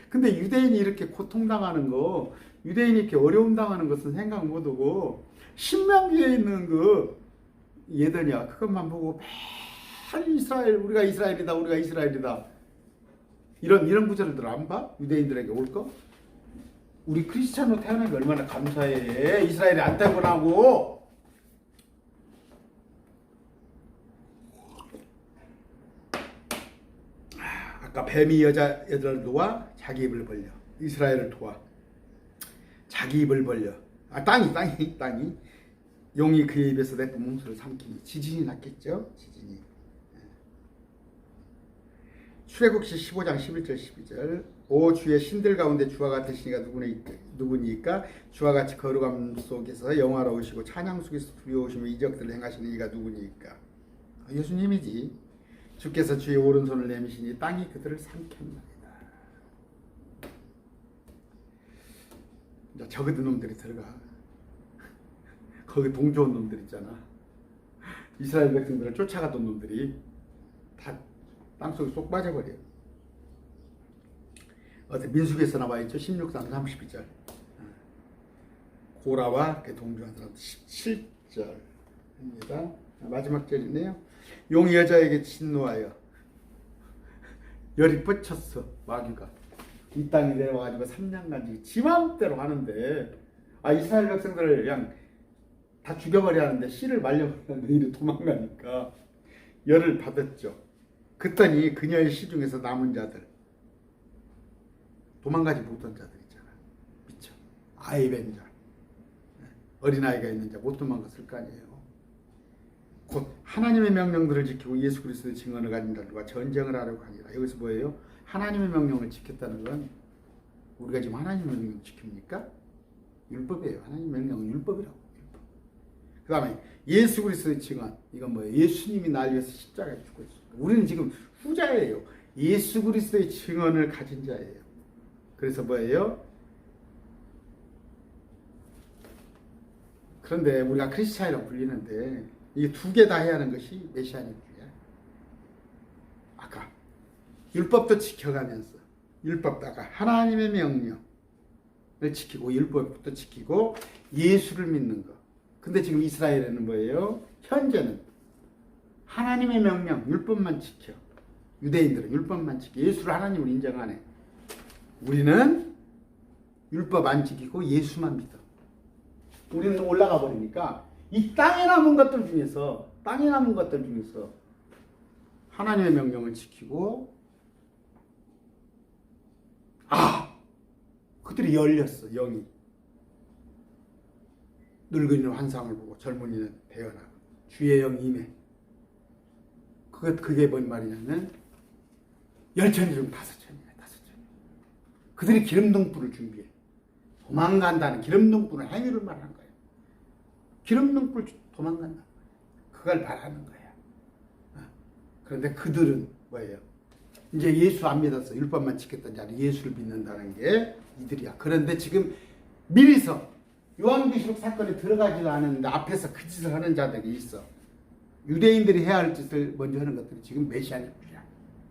근데 유대인이 이렇게 고통당하는 거, 유대인이 이렇게 어려움 당하는 것은 생각 못하고 신명기에 있는 그 얘들이야. 그것만 보고 매일 이스라엘, 우리가 이스라엘이다. 이런 구절들 안 봐? 유대인들에게 올 거? 우리 크리스찬으로 태어난 게 얼마나 감사해. 이스라엘이 안 태어나고. 아까 뱀이 여자를 도와 자기 입을 벌려. 이스라엘을 도와 자기 입을 벌려. 땅이 용이 그의 입에서 내뿜은 홍수를 삼키니 지진이 났겠죠. 지진이. 출애굽기 15장 11절 12절. 오 주의 신들 가운데 주와 같으시니가 누구니까? 주와 같이 거룩함 속에서 영화로우시고 찬양 속에서 두려우시며 이적들을 행하시는 이가 누구니까? 예수님이지. 주께서 주의 오른손을 내미시니 땅이 그들을 삼켰나이다. 이제 적어든 놈들이 들어가. 거기 동조한 놈들 있잖아. 이스라엘 백성들을 쫓아가던 놈들이 다 땅속에 쏙 빠져버려. 어디 민수기에서 나와 있죠. 16장 32절. 고라와 동조한 사람 17절입니다. 마지막 절이네요. 용이 여자에게 진노하여 열이 뻗쳤어. 마귀가 이 땅에 내려와가지고 3년간 지 맘대로 하는데 이스라엘 백성들을 그냥 다 죽여버려 하는데 씨를 말려버렸는데 이리 도망가니까 열을 받았죠. 그랬더니 그녀의 시 중에서 남은 자들, 도망가지 못한 자들 있잖아. 미쳐. 아이벤 자, 어린아이가 있는 자 못 도망갔을 거 아니에요. 곧 하나님의 명령들을 지키고 예수 그리스도의 증언을 가진 자들과 전쟁을 하려고 하니라. 여기서 뭐예요? 하나님의 명령을 지켰다는 건 우리가 지금 하나님의 명령을 지킵니까? 율법이에요. 하나님의 명령은 율법이라고. 율법. 그 다음에 예수 그리스도의 증언. 이건 뭐예요? 예수님이 날 위해서 십자가에 죽었어요. 우리는 지금 후자예요. 예수 그리스도의 증언을 가진 자예요. 그래서 뭐예요? 그런데 우리가 크리스찬이라고 불리는데 이 두 개 다 해야 하는 것이 메시아닉주의야. 아까 율법도 지켜가면서 율법다가 하나님의 명령을 지키고 율법도 지키고 예수를 믿는 거. 근데 지금 이스라엘에는 뭐예요? 현재는 하나님의 명령, 율법만 지켜. 유대인들은 율법만 지켜. 예수를 하나님을 인정 안 해. 우리는 율법 안 지키고 예수만 믿어. 우리는 올라가 버리니까 이 땅에 남은 것들 중에서 하나님의 명령을 지키고 그들이 열렸어. 영이 늙은이는 환상을 보고 젊은이는 태어나고 주의 영이 임해. 그게 뭔 말이냐면 10천이 중 5천이야. 5천. 그들이 기름등불을 준비해. 도망간다는 기름등불은 행위를 말하는 거예요. 기름등불 도망간다. 그걸 말하는 거야. 그런데 그들은 뭐예요? 이제 예수 안 믿었어. 율법만 지켰던 자는 예수를 믿는다는 게 이들이야. 그런데 지금 미리서 요한계시록 사건에 들어가지도 않았는데 앞에서 그 짓을 하는 자들이 있어. 유대인들이 해야 할 짓을 먼저 하는 것들이 지금 메시아닉주의야.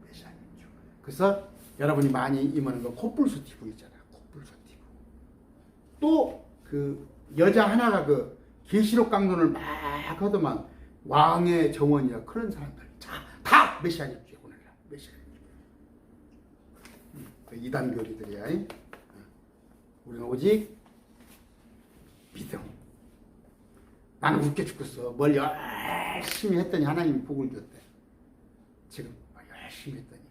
메시아닉주. 그래서 여러분이 많이 임하는 거 코뿔소 TV 있잖아. 코뿔소 TV. 또 그 여자 하나가 그 계시록 강론을 막 하더만 왕의 정원이야. 그런 사람들 다 메시아닉주의 오늘날 메시아닉주의. 그 이단교리들이야. 우리는 오직 믿음. 나는 웃겨 죽겠어. 뭘 열심히 했더니 하나님이 복을 줬대. 지금 열심히 했더니.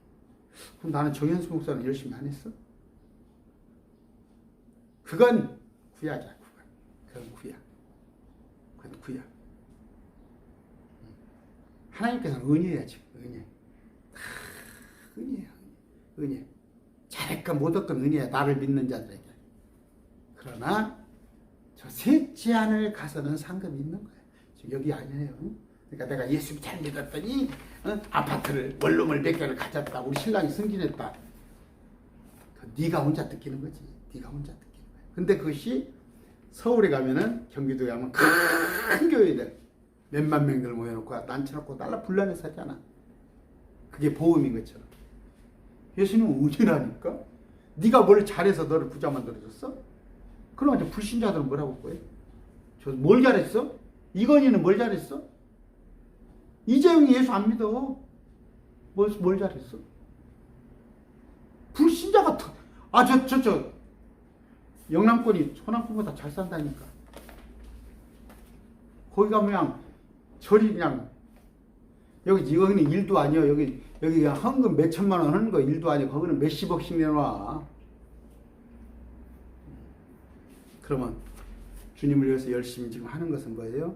그럼 나는 정현수 목사는 열심히 안 했어? 그건 구약이야. 그건 구약. 그건 구약. 하나님께서는 은혜야. 지금 은혜. 은혜야. 은혜. 잘할까 못할건 은혜야. 나를 믿는 자들에게. 그러나 저 셋째 안을 가서는 상급이 있는 거야. 지금 여기 아니에요. 그러니까 내가 예수 잘 믿었더니 아파트를 원룸을 몇 개를 가졌다. 우리 신랑이 승진했다. 네가 혼자 느끼는 거지. 네가 혼자 느끼는 거야. 근데 그것이 서울에 가면은 경기도에 가면 큰 교회들 몇만 명들 모여놓고 난쳐놓고 달라 불러내서 하잖아. 그게 보험인 것처럼. 예수님은 은혜라니까. 네가 뭘 잘해서 너를 부자 만들어줬어? 그럼 이제 불신자들은 뭐라고 할 거예요? 저 뭘 잘했어? 이건희는 뭘 잘했어? 이재용이 예수 안 믿어. 뭘 잘했어? 불신자가 영남권이 호남권보다 잘 산다니까. 거기 가면 그냥 절이 그냥 여기는 일도 아니야. 여기 그냥 헌금 몇 천만 원 하는 거 일도 아니야. 거기는 몇십억씩 내놔. 그러면 주님을 위해서 열심히 지금 하는 것은 뭐예요?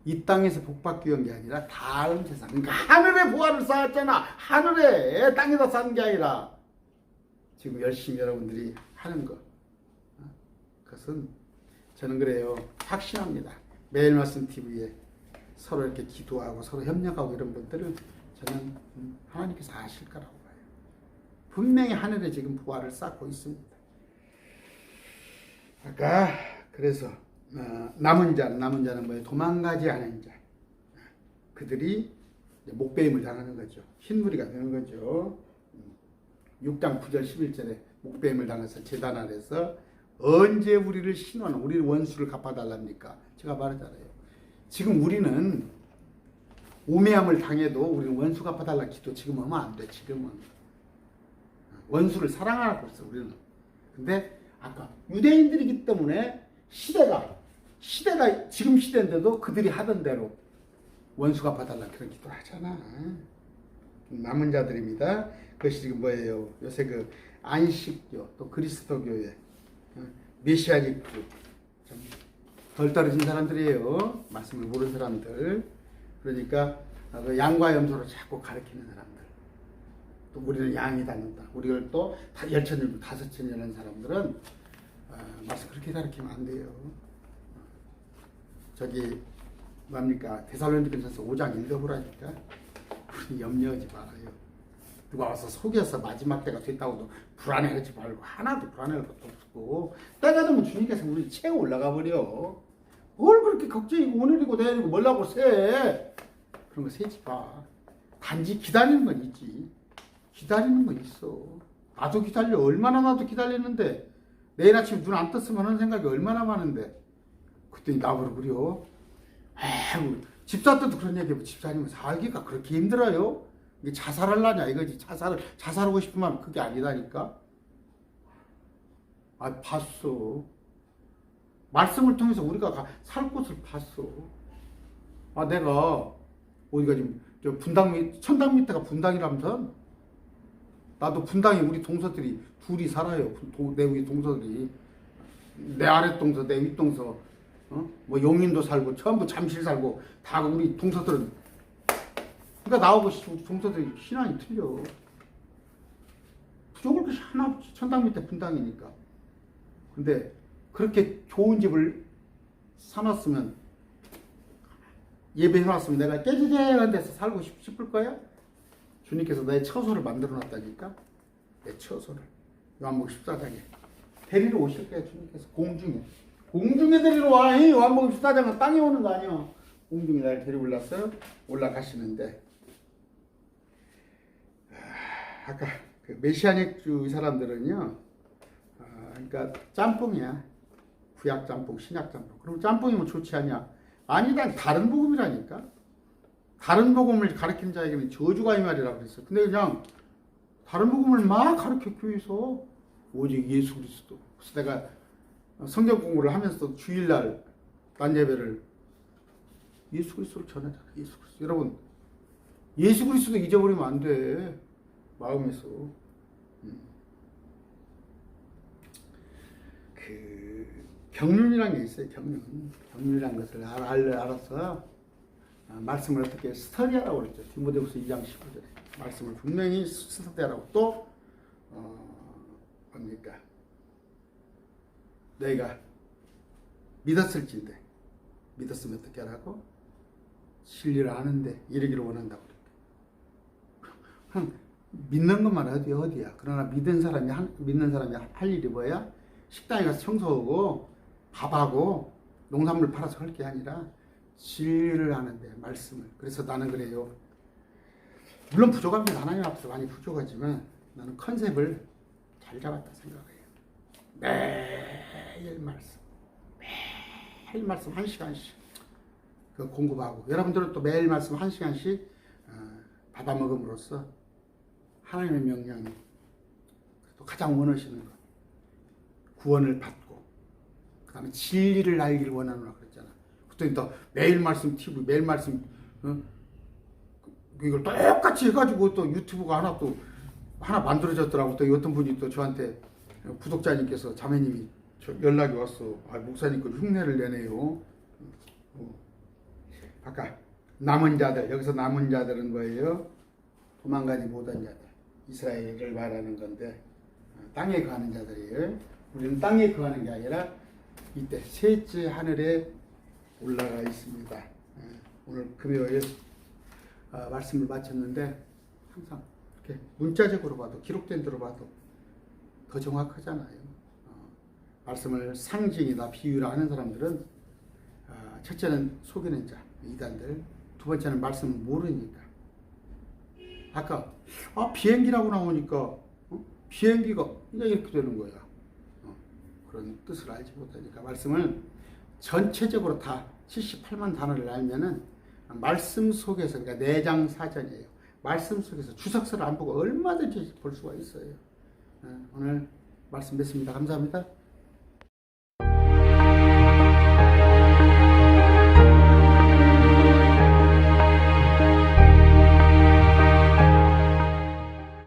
이 땅에서 복받기 위한 게 아니라 다음 세상. 그러니까 하늘에 보화를 쌓았잖아. 하늘에 땅에다 쌓은 게 아니라 지금 열심히 여러분들이 하는 거. 그것은 저는 그래요. 확신합니다. 매일 말씀 TV에 서로 이렇게 기도하고 서로 협력하고 이런 분들은 저는 하나님께서 아실 거라고 봐요. 분명히 하늘에 지금 보화를 쌓고 있습니다. 아까 그래서 남은 자는 뭐예요? 도망가지 않은 자. 그들이 목배임을 당하는 거죠. 흰무리가 되는 거죠. 6장 9절 11절에 목배임을 당해서 제단 아래서 언제 우리를 신원하는 우리 원수를 갚아달랍니까? 제가 말했잖아요. 지금 우리는 오매함을 당해도 우리는 원수 갚아달라 기도 지금 하면 안 돼. 지금은 원수를 사랑하라고 했어. 우리는. 근데 아까 유대인들이기 때문에 시대가 지금 시대인데도 그들이 하던 대로 원수 갚아달라 그런 기도를 하잖아. 남은 자들입니다. 그것이 지금 뭐예요? 요새 그 안식교 또 그리스도교회 메시아닉주 좀 덜 떨어진 사람들이에요. 말씀을 모르는 사람들. 그러니까 그 양과 염소를 자꾸 가리키는 사람들. 또 우리는 양이 닮는다. 우리를 또 열천이고 다섯천이라는 사람들은 말씀 그렇게 가르치면 안 돼요. 저기 뭡니까 데살로니가전서 5장 읽어보라니까. 우리 염려하지 말아요. 누가 와서 속여서 마지막 때가 됐다고도 불안해하지 말고 하나도 불안해할 것도 없고 때가 되면 주님께서 우리 채워 올라가 버려. 뭘 그렇게 걱정이고 오늘이고 내일이고 뭐라고 세. 그런 거 세지 마. 단지 기다리는 건 있지. 기다리는 건 있어. 나도 기다려. 얼마나 나도 기다리는데 내일 아침 눈 안 떴으면 하는 생각이 얼마나 많은데 그랬더니 나보러 그려. 에이, 집사 때도 그런 얘기하고 집사님은 살기가 그렇게 힘들어요? 이게 자살하려냐 이거지. 자살하고 싶으면 그게 아니다니까. 봤어. 말씀을 통해서 우리가 살 곳을 봤어. 내가 어디가 지금 저 분당 천당 밑에가 분당이라면서 나도 분당에 우리 동서들이 둘이 살아요. 내 위에 동서들이 내 아래 동서 내 윗 동서 뭐 용인도 살고 전부 잠실 살고 다 우리 동서들은 그러니까 나하고 동서들이 신앙이 틀려. 부족을 것이 하나 없지. 천당 밑에 분당이니까. 근데 그렇게 좋은 집을 사놨으면 예배해놨으면 내가 깨지게한 데서 살고 싶을 거야? 주님께서 내 처소를 만들어놨다니까. 내 처소를 요한복음 14장에 데리러 오실 거야. 주님께서 공중에 데리러 와. 이 요한복음 14장은 땅에 오는 거 아니야. 공중에 날 데리고 올라가시는데 아까 그 메시아닉주의 사람들은요, 그러니까 짬뽕이야. 구약 짬뽕, 신약 짬뽕. 그럼 짬뽕이면 좋지 않냐? 아니다. 다른 복음이라니까. 다른 복음을 가르치는 자에게는 저주가 이 말이라고 그랬어. 근데 그냥 다른 복음을 막 가르치기 위해서 오직 예수 그리스도. 그래서 내가 성경 공부를 하면서 주일날 난 예배를 예수 그리스도를 전하자. 예수 그리스도. 여러분, 예수 그리스도 잊어버리면 안 돼. 마음에서. 그 경륜이라는 게 있어요. 경륜이라는 것을 알아서 말씀을 어떻게 스터디하라고 그랬죠. 디모데후서 2장 15절에 말씀을 분명히 스터디하라고. 또 뭡니까? 너희가 믿었을진데 믿었으면 어떻게 하라고? 진리를 아는데 이르기를 원한다고 그랬대. 믿는 것만 어디야. 그러나 믿는 사람이 할 일이 뭐야? 식당에 가서 청소하고 밥하고 농산물 팔아서 할 게 아니라 진리를 아는데 말씀을. 그래서 나는 그래요. 물론 부족합니다. 하나님 앞에서 많이 부족하지만 나는 컨셉을 잘 잡았다 생각해요. 매일 말씀 1시간씩 그 공급하고 여러분들은 또 매일 말씀 1시간씩 받아 먹음으로써 하나님의 명령이 또 가장 원하시는 것 구원을 받고 그 다음에 진리를 알기를 원하노라 그랬잖아. 그랬더니 또 매일 말씀 TV 매일 말씀 이걸 똑같이 해가지고 또 유튜브가 하나 만들어졌더라고. 또 어떤 분이 또 저한테 구독자님께서 자매님이 연락이 왔어. 목사님 그 흉내를 내네요. 아까 남은 자들, 여기서 남은 자들은 뭐예요? 도망가지 못한 자들, 이스라엘을 말하는 건데 땅에 거하는 자들이에요. 우리는 땅에 거하는 게 아니라 이때 셋째 하늘에 올라가 있습니다. 오늘 금요일 말씀을 마쳤는데 항상 이렇게 문자적으로 봐도 기록된 대로 봐도 더 정확하잖아요. 말씀을 상징이나 비유라 하는 사람들은 첫째는 속이는 자, 이단들. 두 번째는 말씀을 모르니까. 아까 비행기라고 나오니까 비행기가 그냥 이렇게 되는 거야. 그런 뜻을 알지 못하니까 말씀을 전체적으로 다 78만 단어를 알면은 말씀 속에서, 그러니까 내장 사전이에요. 말씀 속에서 주석서를 안 보고 얼마든지 볼 수가 있어요. 오늘 말씀 뵙습니다. 감사합니다.